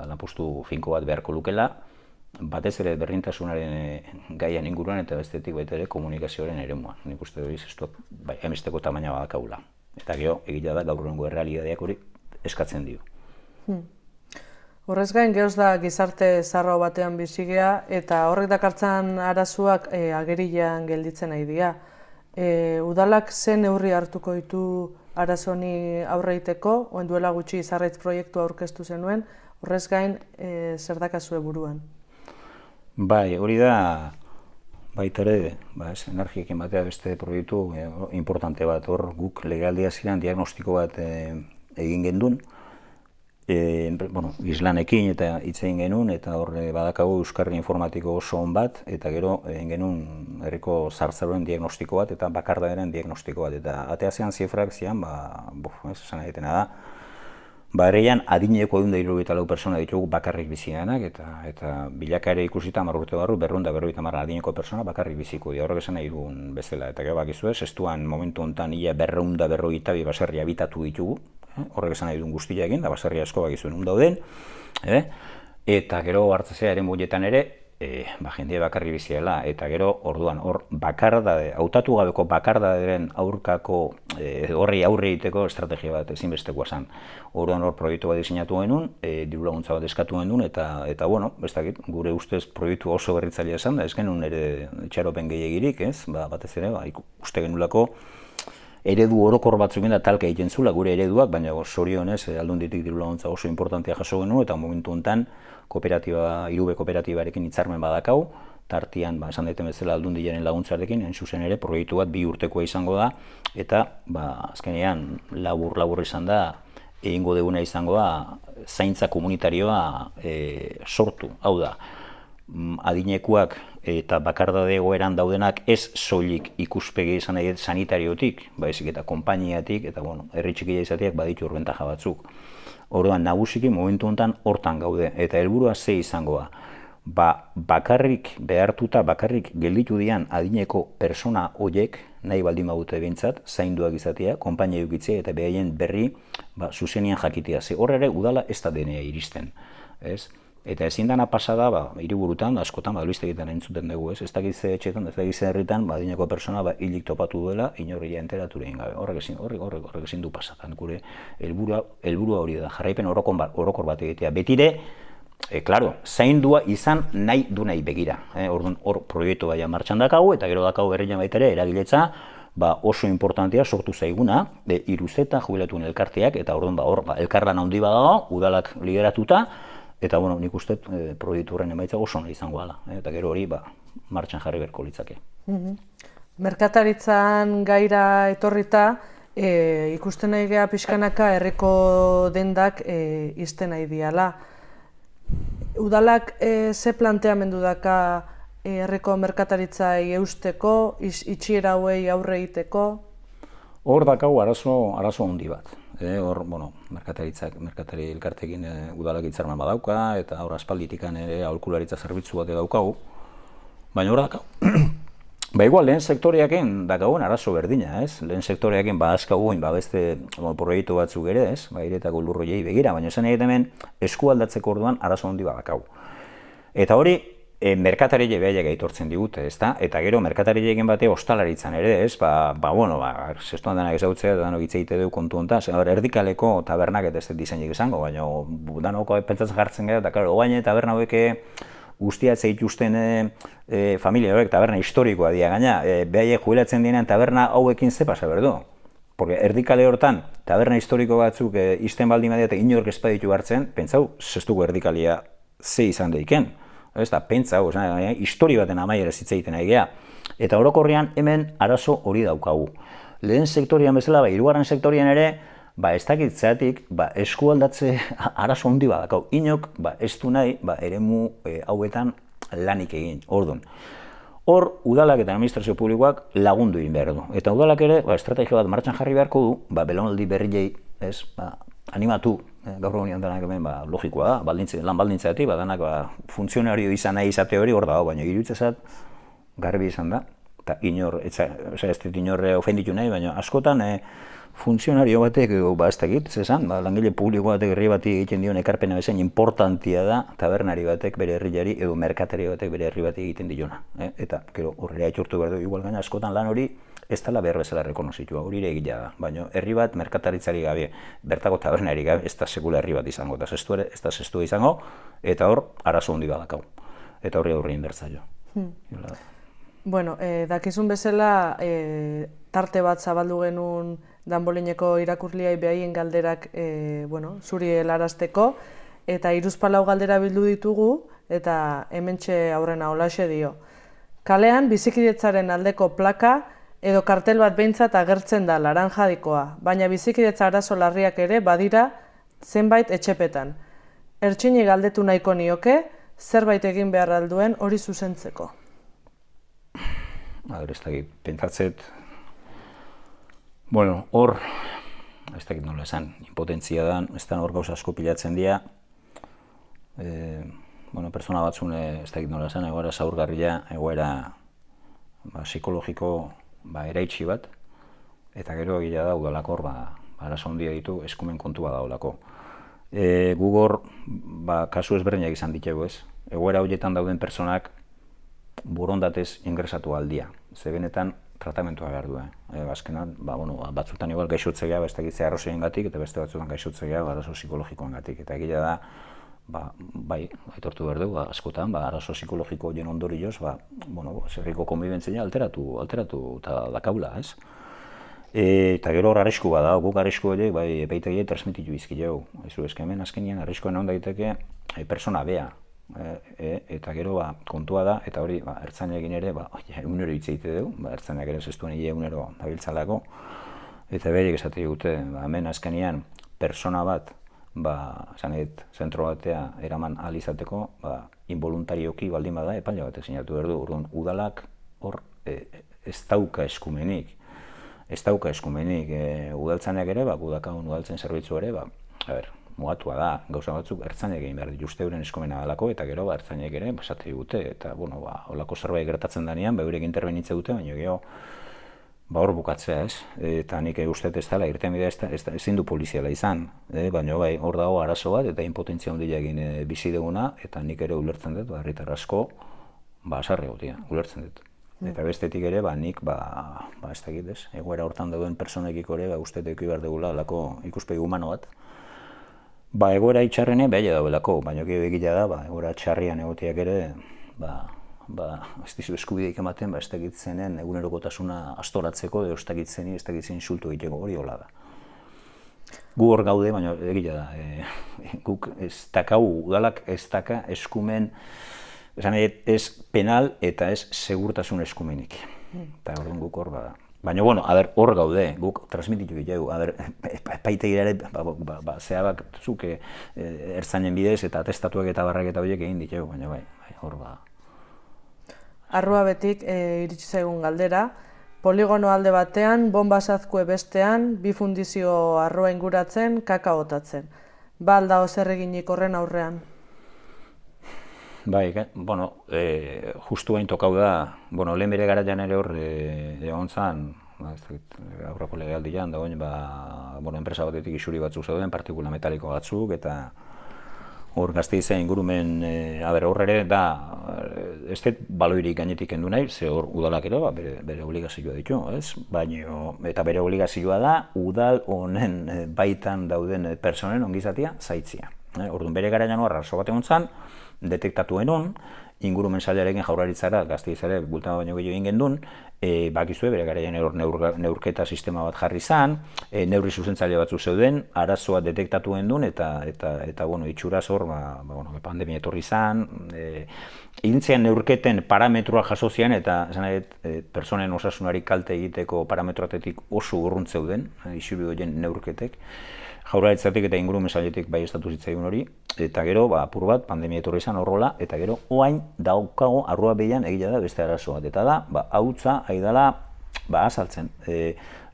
lanpostu finko bat beharko lukela, batez ere berdintasunaren gaian inguruan eta bestetik baita ere komunikazioaren eremuan. Nik uste hori zestuak emesteko tamaina badakagula. Eta gero, egila da gaur egungo errealitateak hori eskatzen dio. Horrez gain, gehoz da gizarte zarro batean bizigea eta horrek dakartzan arazoak agerian gelditzen nahi dira. Udalak zen neurri hartuko ditu arazoni aurre egiteko, oen duela gutxi Izarraitz proiektua aurkeztu zenuen, horrez gain zer dakazue buruan? Bai, hori da baita ere, energiekin batea beste proiektu importante bat, hor guk legealdia ziren diagnostiko bat egin gendun, Islanekin eta hitz egin genuen, eta horre badakagu euskarri informatiko oso on bat, eta gero egin genuen herriko zartzaroen diagnostiko bat, eta bakardaderen diagnostiko bat, eta ateazean zifrak zian, esan egitena da, herrian adineko 174 pertsona ditugu bakarrik bizianak, eta bilaka ere ikusita 10 urte barru 250 adineko pertsona bakarrik biziko dira, horrek esan nahi dugun bezala. Eta gero bakizu ez, estuan momentu honetan ia 252 baserri habitatu ditugu, horrek esan nahi duen guztiakin, da baserri asko bakizuen dauden, eta gero hartzea ere muletan ere, jendea bakarri biziela, eta gero orduan hor bakardade, hautatu gabeko bakardaderen aurkako horri aurre egiteko estrategia bat ezinbestekoa zen. Orduan hor proiektu bat diseinatu genuen, diru laguntza bat eskatu genuen, eta ez dakit, gure ustez proiektu oso berritzailea esan da, ez genuen ere itxaropen gehiegirik, ez? Batez ere, uste genulako eredu orokor batzuk da talka egiten zula gure ereduak, baina zorionez Aldunditik diru laguntza oso importantea jaso genuen, eta momentu honetan Irube kooperatibarekin hitzarmen badakau, tartian, esan daiten bezala Aldundiaren laguntzarekin, hain zuzen ere, proiektu bat 2 urtekoa izango da, eta azkenean labur izan da, egingo deguna izango da, zaintza komunitarioa sortu. Hau da, adinekuak eta bakardade egoeran daudenak ez soilik ikuspegi izan nahi sanitariotik, baizik eta konpainiatik, eta herri txikia izateak baditu urbentaja batzuk. Orduan, nagusiki momentu honetan hortan gaude, eta helburua ze izango da. Bakarrik behartuta, bakarrik gelditu dian adineko persona horiek, nahi baldin badute behintzat, zainduak izatea, konpainia edukitzea eta behaien berri zuzenian jakitea. Ze horre ere udala ez da denea iristen. Eta ezin dana pasada, hiriburutan, askotan, albistegietan entzuten dugu, ez dakiz etxetan, ez dakiz herritan, adineko persona hilik topatu duela, inorria enteratura egin gabe. Horrek ezin du pasatan. Gure helburua hori da, jarraipen orokor bat egitea. Betire, zaindua izan nahi du nahi begira. Orduan, hor proiektu baina martxan dakagu, eta gero dakagu berrian baita ere, eragiletza, oso importantea sortu zaiguna, Iruzeta jubilatuen elkarteak, eta orduan hor elkarlan handi badago, udalak lideratuta, eta nik uste proiektu horren emaitza oso nahi izango dela, eta gero hori martxan jarri beharko litzake. Merkataritzan gaira etorrita, ikusten nahi geha pixkanaka herriko dendak izten nahi diala. Udalak ze planteamendu daka herriko merkataritzai eusteko, itxiera hauei aurre egiteko? Hor dakau arazo handi bat. Hor, merkatari elkartekin udalak hitzarmen badauka, eta hor aspalditikan ere aholkularitza zerbitzu bat daukagu. Baina hor dakau. Igual, lehen sektoreaken dakagun arazo berdina, ez? Lehen sektoreaken badazkaguin, beste proiektu batzuk ere, ez? Iretako lurroiei begira, baina esan egiten hemen eskualdatzeko orduan arazo handi badakau. Eta hori, merkatarile behaiak aitortzen digute, ezta? Eta gero merkatarileekin bate ostalaritzan ere, ez? Zestuan denak ezautzea, danok hitz egite dugu kontu hontaz, erdikaleko tabernak eta ez disainik izango, baina danoko pentsatzen jartzen gara, eta klaro, oaine taberna haueke guztiatze dituzten familia hauek taberna historikoa dira gaina, behaiek jubilatzen dienean taberna hauekin ze pasa berdu. Porque erdikale hortan, taberna historiko batzuk izten baldin badia eta inork ez baditu hartzen, pentsau, zestuko erdikalia ze izan daiken. Ez da, pentsau, histori baten amaiera zitza egiten nahi geha. Eta orokorrean hemen arazo hori daukagu. Lehen sektorian bezala, hirugarren sektorian ere, ez dakitzeatik, eskualdatze arazo handi badakau. Inok, ez du nahi, eremu hauetan lanik egin. Orduan, Hor, udalak eta administrazio publikoak lagundu egin behar du. Eta udalak ere, estrategia bat martxan jarri beharko du, belaunaldi berriei, animatu, gaur egunean denak hemen logikoa da, lan baldintzatik, danak funtzionario izan nahi izate hori hor dago, baina iruditzezat garbi izan da, eta ez dut inorre ofenditu nahi, baina askotan funtzionario batek, ez dakit, zezan, langile publiko batek herri bati egiten dion ekarpena bezain importantia da tabernari batek bere herriari edo merkatari batek bere herri bati egiten diona. Eta, horrela aitortu behar du, igual gaina askotan lan hori ez dela behar bezala rekonozitua, hori ere egila da. Baina herri bat merkataritzari gabe, bertako tabernari gabe, ez da sekula herri bat izango, eta ez da zestua izango, eta hor, arazo handi badakau. Eta horri aurrein bertzaio. Bueno, dakizun bezala, tarte bat zabaldu genuen Danbolineko irakurliai behaien galderak zuri helarazteko, eta hiruzpalau galdera bildu ditugu, eta hementxe aurrena holaxe dio. Kalean bizikidetzaren aldeko plaka edo kartel bat behintzat agertzen da laranjadikoa, baina bizikidetza arazo larriak ere badira zenbait etxepetan. Ertxini galdetu nahiko nioke, zerbait egin behar alduen hori zuzentzeko. Ez dakit, pentsatzet, hor, ez dakit nola esan, impotentzia da, ez da hor gauza asko pilatzen dira, persona batzune, ez dakit nola esan, egoera zaurgarria, egoera psikologiko eraitsi bat, eta gero egia da, udalako hor, arazo handia ditu, eskumen kontua daulako. Gugor, kasu ezberdinak izan ditugu ez, egoera horietan dauden personak borondatez ingresatu aldia, ze benetan tratamentua behar du. Azkenan, batzutan igual gaixotzea, ez dakit ze arrazoiengatik, eta beste batzutan gaixotzea arazo psikologikoengatik. Eta egia da, bai, aitortu behar dugu, askotan, arazo psikologiko horien ondorioz, zerriko konbibentzia alteratu eta dakaula, ez? Eta gero hor arrisku bada, guk arrisku horiek, epaitegiei transmititu izkileu. Ez hemen azkenean arriskuan egon daiteke persona bea. Eta gero kontua da, eta hori ertzainekin ere egunero hitz egite dugu, ertzainak ere zestuen egunero dabiltzalako, eta berik esate dute, hemen azkenean persona bat, zentro batea eraman ahal izateko, involuntarioki baldin bada epaile batek sinatu behar du, orduan udalak hor ez dauka eskumenik, udaltzainak ere, gudakagun udaltzen zerbitzu ere, mugatua da, gauza batzuk ertzainek egin behar dituzte euren eskumena dalako, eta gero ertzainek ere esate dute, eta holako zerbait gertatzen denean, eurek interbenitze dute, baina gero hor bukatzea ez, eta nik uste ez dela, irtenbidea ezin du poliziala izan, baina hor dago arazo bat, eta impotentzia handia egin bizi duguna, eta nik ere ulertzen dut, herritar asko, asarri gotia, ulertzen dut. Eta bestetik ere, nik, ez dakit ez, egoera hortan dauden personekiko ere, uste dut behar dugula, alako ikuspegi humano bat, egoera itxarrene behar daudelako, baina egila da, egoera txarrian egotiak ere, ez dizu eskubideik ematen, ez dakitzenen egunerokotasuna astoratzeko, ez dakitzen insultu egiteko, hori hola da. Gu hor gaude, baina egila da, guk ez dakau, udalak ez daka eskumen, ez penal eta ez segurtasun eskumenik. Eta hor guk hor bada. Baina, hor gaude, guk transmititu egitegu, epaitegira ere, zehabak zuk ertzainen bidez eta atestatuak eta barrak eta horiek egin ditegu, baina hor ba. Arrua betik iritsi zaigun galdera, poligono alde batean, bomba azazkue bestean, bi fundizio arroa inguratzen, kaka botatzen. Ba alda zer eginik horren aurrean? Justu hain tokau da, lehen bere garaian ere hor egon zan, aurreko legealdian, enpresa batetik isuri batzuk zeuden, partikula metaliko batzuk, eta hor Gasteizen ingurumen, hor ere da, ez dut baloirik gainetik kendu nahi, ze hor udalak ere bere obligazioa ditu, eta bere obligazioa da, udal honen baitan dauden personen ongizatia zaitzia. Orduan bere garaian hor arazo bat egon zan, detektatu genuen, ingurumen sailarekin Jaurlaritzara, Gasteizare bultama baino gehiago egin gendun, bakizue bere garaian neurketa sistema bat jarri zan, neurri zuzentzaile batzuk zeuden, arazoa detektatu gendun, eta itxuraz hor, pandemia etorri zan, egintzean neurketen parametroa jaso zian, eta personen osasunari kalte egiteko parametroatetik oso urrunt zeuden, isuri horien neurketek, Jaurlaritzatik eta ingurumen sailetik bai estatu zitzaigun hori, eta gero, apur bat, pandemia etorri izan horrola, eta gero, oain daukago arrua behian egila da beste arazo bat. Eta da, hautza, haidala, azaltzen.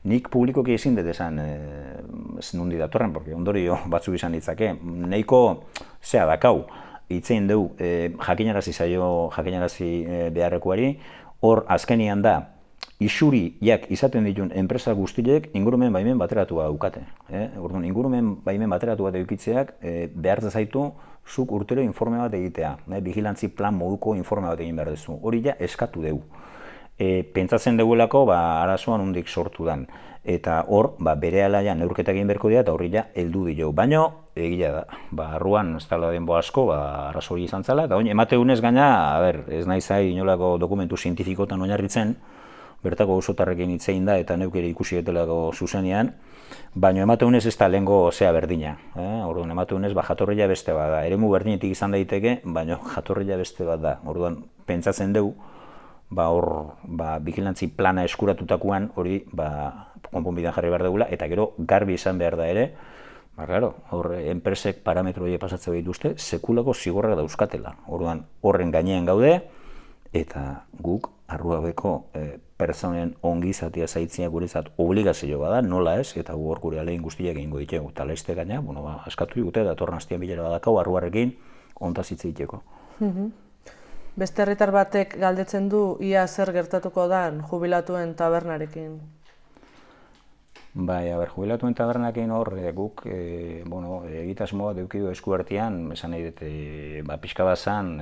Nik publikoki ezin dut esan ez nundi datorren, porque ondorio batzuk izan ditzake, nahiko zea dakau, hitzein dugu jakinarazi beharrekoari, hor azkenian da, isuriak izaten dituen enpresa guztiek ingurumen baimen bateratua daukate. Orduan, ingurumen baimen bateratu bat edukitzeak behartzen zaitu zuk urtero informe bat egitea. Vigilantzi plan moduko informe bat egin behar duzu. Hori ja eskatu dugu. Pentsatzen dugulako arazoan hundik sortu dan. Eta hor, bere alaia neurketak egin beharko dira eta horri ja heldu dio. Baina, egila da, arruan ez dela denbo asko, arazo hori izan zela. Eta oin, emateunez gaina, ez nahi zai inolako dokumentu zientifikotan oinarritzen, bertako osotarrekin hitzein da eta neuk ere ikusi etelako zuzenean, baina emateunez ez da lehengo zea berdina. Orduan, emateunez jatorria beste bat da. Eremu berdinetik izan daiteke, baina jatorria beste bat da. Orduan, pentsatzen dugu, hor, vigilantzi plana eskuratutakoan hori konponbidean jarri behar dugula, eta gero garbi izan behar da ere, hor, enpresek parametro hori pasatzen dituzte, sekulako zigorrak dauzkatela. Orduan, horren gainean gaude, eta guk arruabeko pertsonen ongizatia zaitzea guretzat obligazio bada, nola ez, eta gu hor gure alegin guztiak egingo ditugu. Eta laizte gaina, askatu digute, datorren hastian bilera badakau, arruarekin ontaz hitz egiteko. Beste herritar batek galdetzen du ia zer gertatuko dan jubilatuen tabernarekin? Jubilatuen tabernarekin hor guk egitasmoa eduki du eskuartean, esan nahi dut, pixka bat zan,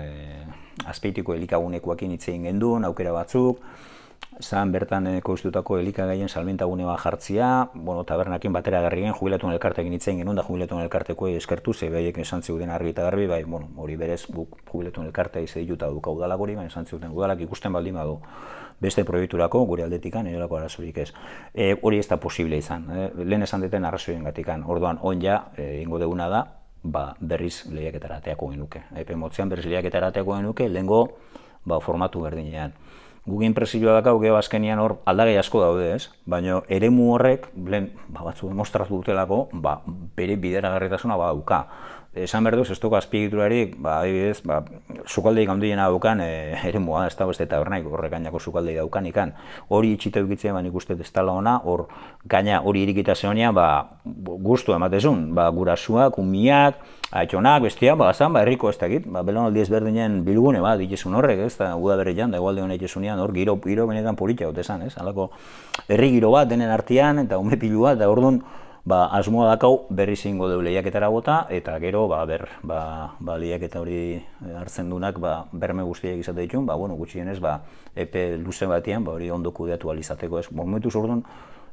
azpeitiko elikagunekoakin hitz egin genduen, aukera batzuk, zan bertan ekoiztutako elikagaien salmentagune bat jartzia, tabernakin batera garrigen jubilatuen elkartekin hitz egin genuen, da jubilatuen elkarteko eskertu, ze behaiek esan zeuden argi eta garbi, hori berez guk jubilatuen elkartea izedituta duka udalak hori, baina esan zeuden udalak ikusten baldin badu beste proiekturako, gure aldetikan, erorako arazorik ez. Hori ez da posible izan, lehen esan duten arrazoien gatikan, orduan onja ingo deguna da, berriz lehiaketara ateako genuke. Epe motzean berriz lehiaketara ateako genuke, lehengo formatu berdinean. Guk inpresioa dakau, geho azkenian hor aldagai asko daude ez, baina eremu horrek, batzu demostratu dutelako, bere bideragarritasuna badauka. Esan behar duz, ez dugu azpiegiturarik, adibidez, sukaldeik handiena daukan eremua, ez da beste tabernaik horrek gainako sukaldei daukan ikan. Hori itxita eukitzen, nik uste ez dela ona, hor gaina hori irikita zehonean, guztu ematezun, gurasuak, umiak, aitxonak, bestia, herriko ez dakit, belaunaldi ezberdinen bilgune ditezun horrek, ez da, udaberrian, da egualde honek ezunean, hor giro benetan politia gotezan, ez, halako herri giro bat denen artean, eta ume pilu bat, eta orduan, asmoa dakau berriz ingo deu lehiaketara bota, eta gero, lehiaketa hori hartzen dunak, berme guztiak izate ditun, gutxienez, epe luze batean, hori ondo kudeatu alizateko, ez, momentuz orduan,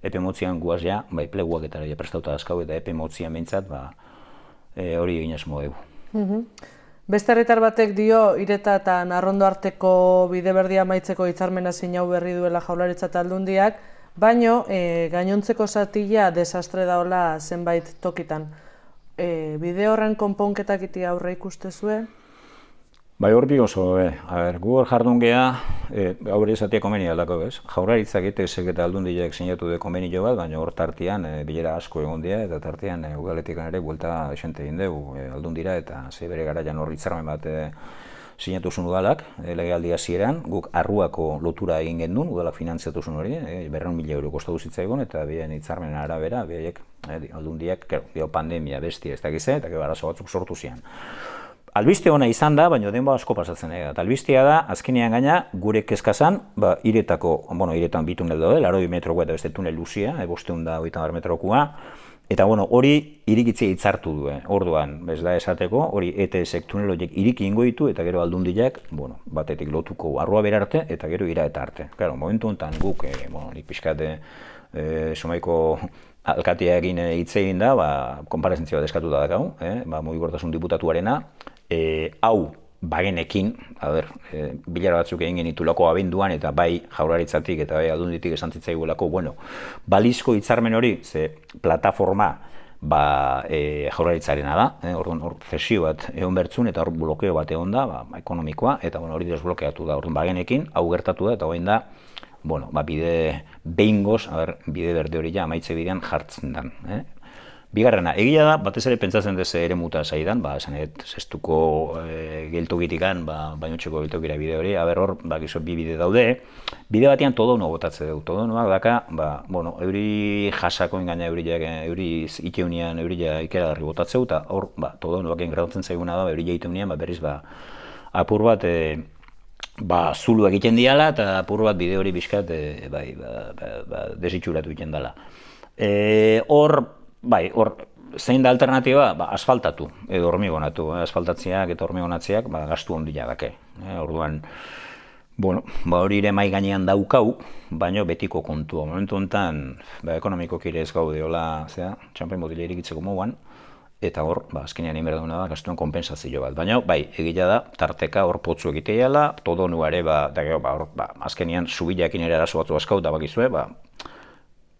epe motzian guaz ja, pleguaketara prestauta dazkau, eta epe motzian behintzat, hori egin asmo dugu. Beste herritar batek dio, Ireta eta Narrondo arteko bide berdia amaitzeko hitzarmena sinatu berri duela Jaurlaritza eta Aldundiak, baino gainontzeko zatila desastre daola zenbait tokitan. Bide horren konponketak iti aurre ikustezue? Hor oso, gu hor jardun geha, gaur izatea komeni aldako bez. Jaurlaritzak eta Aldundiak sinatu de komenio bat, baina hor tartean bilera asko egon dira, eta tartean udaletikan ere buelta esente egin dugu Aldundira, eta ze bere garaian hor hitzarmen bat sinatu zuen udalak, legealdi hasieran, guk arruako lotura egin gendun, udalak finantziatu zuen hori, 200.000 euro kostatu zitzaigun, eta bien hitzarmenen arabera, Aldundiak, pandemia, bestia ez dakize, eta arazo batzuk sortu zian. Albiste ona izan da, baina denbo asko pasatzen da. Albistea da, azkenean gaina, gure kezkazan, Iretan bi tunel daude, 80 metrokoa eta beste tunel luzia, 580 metrokoa, eta hori irikitzea hitzartu du, orduan, ez da esateko, hori ETS-ek tunel horiek iriki ingo ditu, eta gero Aldundiak, batetik lotuko arrua berarte, eta gero Ireta arte. Momentu honetan guk, nik pixkate Somaiko alkatea egin hitz egin da, konparezentzia bat eskatu da dakau, mugikortasun diputatuarena, hau bagenekin, bilara batzuk egin genitulako abenduan, eta bai Jaurlaritzatik eta bai Aldunditik esan zitzaigulako, balizko hitzarmen hori, ze plataforma Jaurlaritzarena da, hor zesio bat egon bertzun, eta hor blokeo bat egon da, ekonomikoa, eta hori desblokeatu da, bagenekin, hau gertatu da, eta hoin da, bide behingoz, bide berde hori ja amaitze bidean jartzen den. Bigarrena, egia da, batez ere pentsatzen dez eremuta zaidan, esanet, zestuko geltogitikan, bainotxeko geltokira bide hori, hor, gizu, bi bide daude, bide batean todono botatze dugu, todonoak daka, euri jasako engaina euri iteunian, euri ikeragarri botatzeu, eta hor, todonoak engradatzen zaiguna da, euri iteunian, berriz, apur bat, zulu egiten diala, eta apur bat bide hori bizkat, desitxuratu egiten dela. Hor, zein da alternatiba? Asfaltatu, edo hormigonatu. Asfaltatziak eta hormigonatziak gastu ondila dake. Orduan, hori ere mai gainean daukau, baina betiko kontua. Momentu honetan, ekonomikoki ere ez gaude, hola, txampen botila irikitzeko moguan, eta hor, azkenean inberda duna da, gastuen kompensazio bat. Baina, egila da, tarteka hor potzu egiteala, todo nuare, azkenean zubilakin ere arazo batzu askau, da bakizue,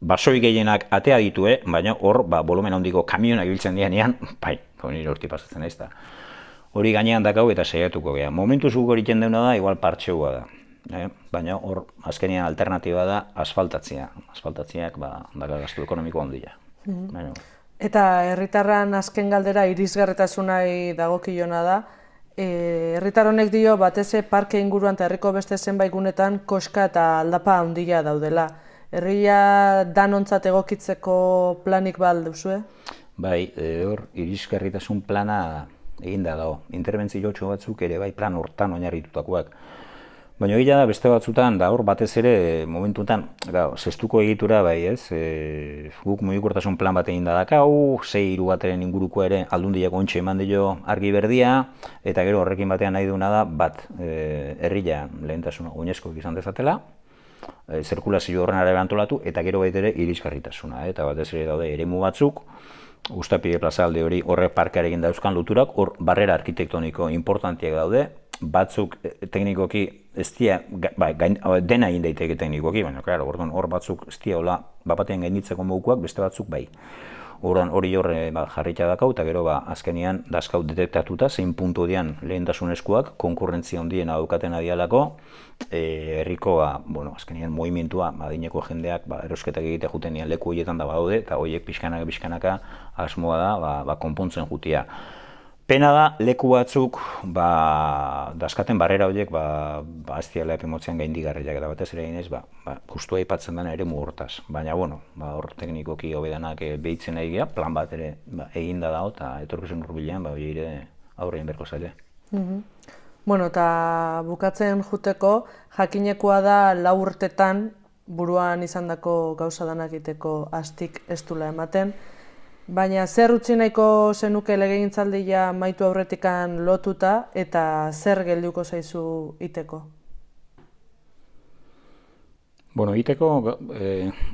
basoi gehienak atea ditue, baina hor, volumen handiko kamionak ibiltzen dianean, nire horti pasatzen ez da. Hori gainean dakau eta saiatuko geha. Momentu zuk hori deuna da, igual partxeua da. Baina hor, azkenean alternatiba da asfaltatzea. Asfaltatzeak daka gastu ekonomiko handia. Eta herritarran azken galdera irisgarritasunai dagokilona da. Herritar honek dio batez parke inguruan eta herriko beste zenbait gunetan koska eta aldapa handia daudela. Herria danontzat egokitzeko planik duzue? Hor, irisgarritasun plana eginda dago. Interbentzio batzuk ere plan hortan oinarritutakoak. Baina egia da beste batzutan, hor batez ere momentuetan, zestuko egitura guk mugikortasun plan bat eginda dakau, 6 bateren inguruko ere aldundiak ontxe eman dio argi berdia, eta gero horrekin batean nahi duna da herria lehentasuna oinezkoak izan dezatela, zirkulazio horren arabera antolatu, eta gero baita ere irisgarritasuna. Eta batez ere daude eremu batzuk, Ustapide plazalde hori horre parkearekin dauzkan loturak, hor barrera arkitektoniko importantiak daude, batzuk teknikoki ez dira, dena egin daiteke teknikoki, baina hor batzuk ez dira hola, batean gainitzeko modukoak, beste batzuk bai. Hori horre jarrita dakau, eta gero azkenean dazkau detektatuta, zein puntu dian lehentasunezkoak, konkurrentzia hondien daukaten adialako, herriko, azkenean movimentua, adineko jendeak erosketak egite juten nian leku horietan da badaude, eta horiek pixkanaka asmoa da konpontzen jutia. Pena da, leku batzuk, dazkaten barrera horiek, ez diala epimotzean gaindigarriak, eta batez ere ginez, justu aipatzen dena ere hortaz. Baina, hor teknikoki hobedanak behitzen nahi geha, plan bat ere eginda dago, eta etorkizun urbilean, hori ere aurrein berko zaila. Eta bukatzen juteko, jakinekoa da 4 urtetan buruan izandako gauza danak egiteko astik ez dula ematen, baina zer utzi nahiko zenuke legegintzaldia maitu aurretikan lotuta eta zer gelduko zaizu iteko? Iteko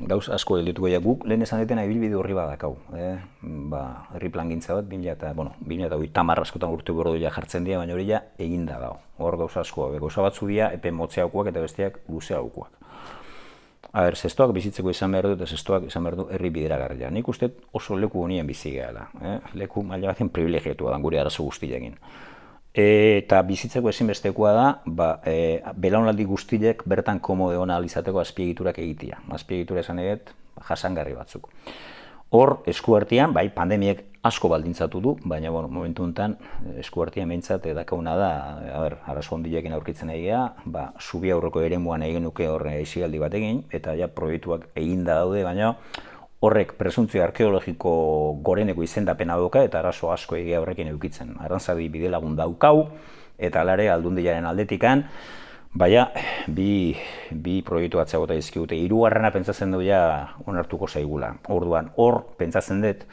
gauz asko geldituko guk lehen esan detena ibilbide horri badakau. Herri plangintza bat, 2030 askotan urte bordo jartzen dira, baina hori eginda dago. Hor gauza asko, gauza batzu dira epe motzeaukoak eta besteak luzeaukoak. Zestoak bizitzeko izan behar du eta zestoak izan behar du herri bideragarria. Nik uste oso leku honien bizi gehala. Leku maila batean privilegiatua da gure arazo guztiekin. Eta bizitzeko ezinbestekoa da, belaunaldi guztiek bertan komode hona alizateko azpiegiturak egitea. Azpiegitura esan eget, jasangarri batzuk. Hor, eskuartean, pandemiek asko baldintzatu du, baina momentu honetan eskuartean behintzat dakauna da, arazo hondilekin aurkitzen egia, zubi aurreko eremuan egin nuke horre eizigaldi bat egin, eta proiektuak eginda daude, baina horrek presuntzio arkeologiko goreneko izendapena doka, eta arazo asko egia horrekin eukitzen. Arantzadi bidelagun daukau, eta alare aldundiaren aldetikan, bi proiektu batzea gota izkiute. 3. pentsatzen du onartuko zaigula. Orduan, hor pentsatzen dut,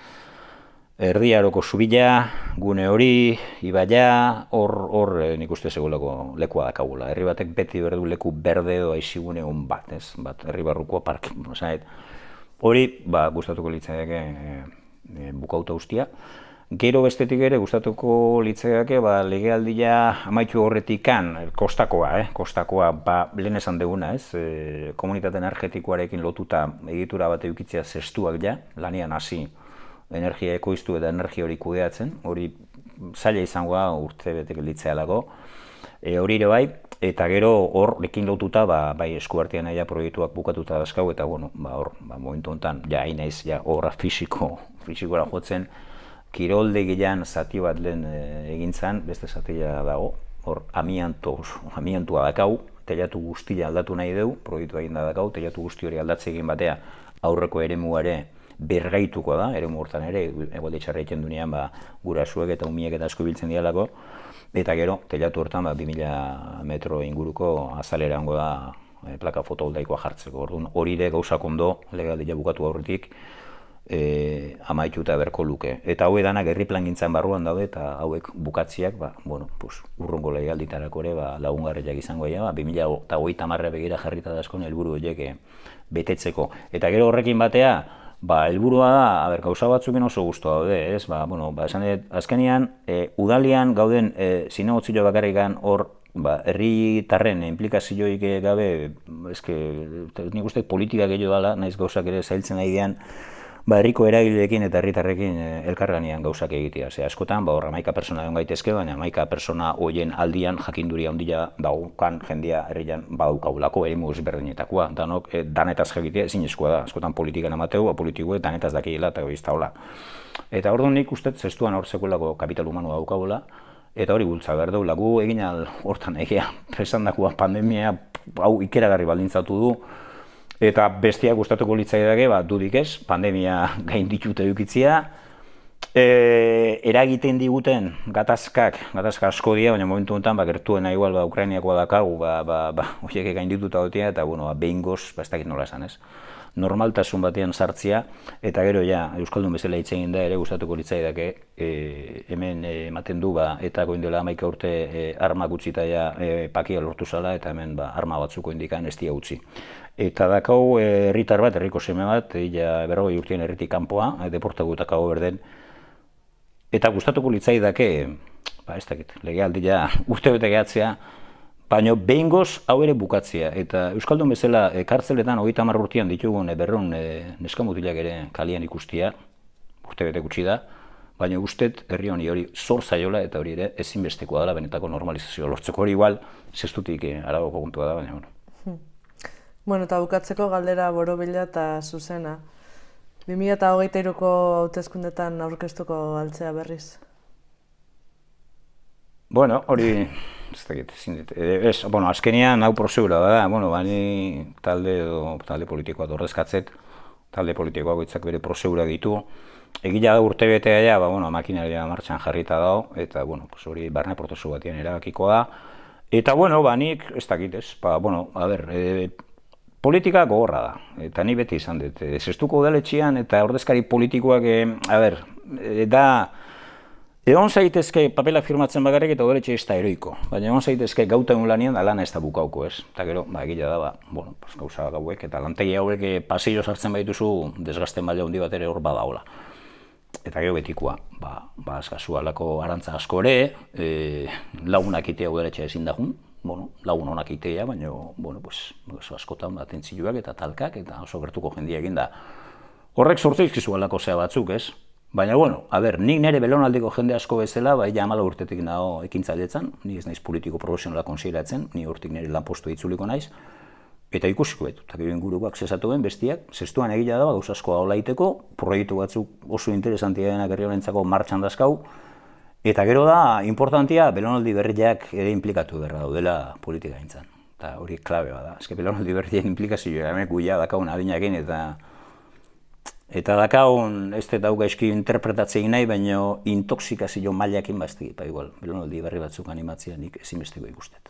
Erdiaroko zubila, gune hori, ibaia, hor nik uste segulako lekua dakagula. Herri batek beti berdu leku berde edo aizigune hon bat, herri barrukoa parkin. Hori, gustatuko litzaiake bukauta ustia. Gero bestetik ere gustatuko litzaiake legealdia amaitu horretikan, kostakoa, lehen esan deguna, komunitate energetikoarekin lotuta egitura bat eukitzea zestuak lanian hasi energia ekoiztu eta energia hori kudeatzen, hori zaila izangoa urte betek litzealako. Hori ere bai, Eta gero hor lekin lotuta bai eskuartean naia proiektuak bukatuta dazkau, eta bueno, hor momentu honetan ja hainaiz ja obra fisikora jotzen, kiroldegian zati bat lehen egin zan, beste zatia dago, hor amiantua dakau, teilatu guztia aldatu nahi dugu, proiektua egin da dakau, teilatu guzti hori aldatze egin batea aurreko eremuare bergaituko da, eremu hortan ere, egualde txarra egiten dunean gurasuek eta umiek eta asko biltzen dialako, eta gero, teilatu hortan 2000 metro inguruko azalera hango da plaka fotovoltaikoa jartzeko. Orduan, hori ere gauzak ondo, legaldia bukatu aurretik, amaituta berko luke. Eta hau edanak herri plangintzan barruan daude, eta hauek bukatziak, urrungo legalditarako ere lagungarriak izango dira, 2030 begira jarrita dazkon helburu horiek betetzeko. Eta gero horrekin batea, helburua da, gauza batzuken oso guztua daude, ez? Esan dut, azkenean, udalian gauden zinegotzilo bakarrikan hor, herritarren implikazioik gabe, nik uste politika gehiago dela, naiz gauzak ere zailtzen nahi dian, herriko eragileekin eta herritarrekin elkarganean gauzak egitea. Askotan, hor 11 persona egon gaitezke, baina 11 persona horien aldian jakinduria handia daukan jendea herrian badaukagulako eremu ezberdinetakoa. Danok danetaz jakitea ezinezkoa da. Askotan politikan amateu, politikoek danetaz dakiela eta hori ez daula. Eta orduan nik uste zestuan hor sekuelako kapital humano daukagula, eta hori bultza behar dugu, gu egin hortan egia presandakua pandemia hau ikeragarri baldintzatu du, eta bestiak gustatuko litzaidake, dudik ez, pandemia gainditute edukitzea, eragiten diguten gatazka asko dira, baina momentu honetan gertuena igual Ukrainiakoa dakagu, horiek gaindituta dutia, eta behingoz, ez dakit nola esan ez, normaltasun batean sartzea, eta gero Euskaldun bezala hitz egin da ere gustatuko litzaidake, hemen ematen du, eta goindela 11 urte armak utzita pakia lortu zala, eta hemen arma batzuko indikan ez dia utzi. Eta dakau herritar bat, herriko seme bat, 40 urtien herritik kanpoa, deportagutakago berden, eta gustatuko litzaidake, ez dakit, legealdia urtebete gehatzea, baina behingoz hau ere bukatzea. Eta Euskaldun bezala kartzeletan 30 urtean ditugun berrehun neskamutilak ere kalian ikustia, urtebete gutxi da, baina ustet herri hori zor zaiola eta hori ere ezinbestekoa dela benetako normalizazioa lortzeko. Hori igual, zestutik aragoko kontua da, baina bueno. Bueno, eta bukatzeko galdera borobila eta zuzena. 2023ko hauteskundetan aurkeztuko altzea berriz? Bueno, hori, ez dakit, azkenean hau prozedura da, bani talde politikoa ordezkatzet, talde politikoa goitzak bere prozedura ditu. Egila da urtebetea makinaria martxan jarrita dago, eta hori barne prozesu batean erabakiko da. Eta nik, ez dakit ez, politika gogorra da, eta ni beti izan dut. Zestuko udaletxean eta ordezkari politikoak, egon zaitezke papela firmatzen bakarrik eta udaletxe ez da heroiko, baina egon zaitezke gauta egun lanian da lana ez da bukauko ez. Eta gero, egila da, gauza gauek, eta lantegi hauek pasillo sartzen baituzu desgazten maila handi bat ere hor badaola. Eta gero betikoa, azkazualako arantza asko ere, lagunak itea udaletxea ezin dagun, lagun honak itea, baina askotan atentzioak eta talkak eta oso gertuko jendia egin da. Horrek sortzeizkizu alako zea batzuk, ez? Baina, nik nire belaunaldiko jende asko bezala, 14 urtetik nago ekintzailetzan, ni ez naiz politiko profesionala konsideratzen, ni hortik nire lanpostu itzuliko naiz, eta ikusiko betu, eta gero ingurukoak zesatuen bestiak, zestuan egila da, gauza asko haula iteko, proiektu batzuk oso interesantia denak herri honentzako martxan dazkau, eta gero da, importantia, belaunaldi berriak ere implikatu berra daudela politika gintzan. Eta hori klabe bada, ezke belaunaldi berrien implikazioa, hemen guia dakaun adinakin eta dakaun ez dut gaizki interpretatzea nahi, baina intoxikazio mailakin bazti, belaunaldi berri batzuk animatzea nik ezinbesteko ikustet.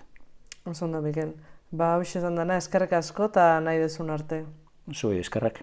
Oso ondo, Mikel. Hoxe esan dana, eskerrik asko eta nahi dezun arte. Zoi, eskerrak.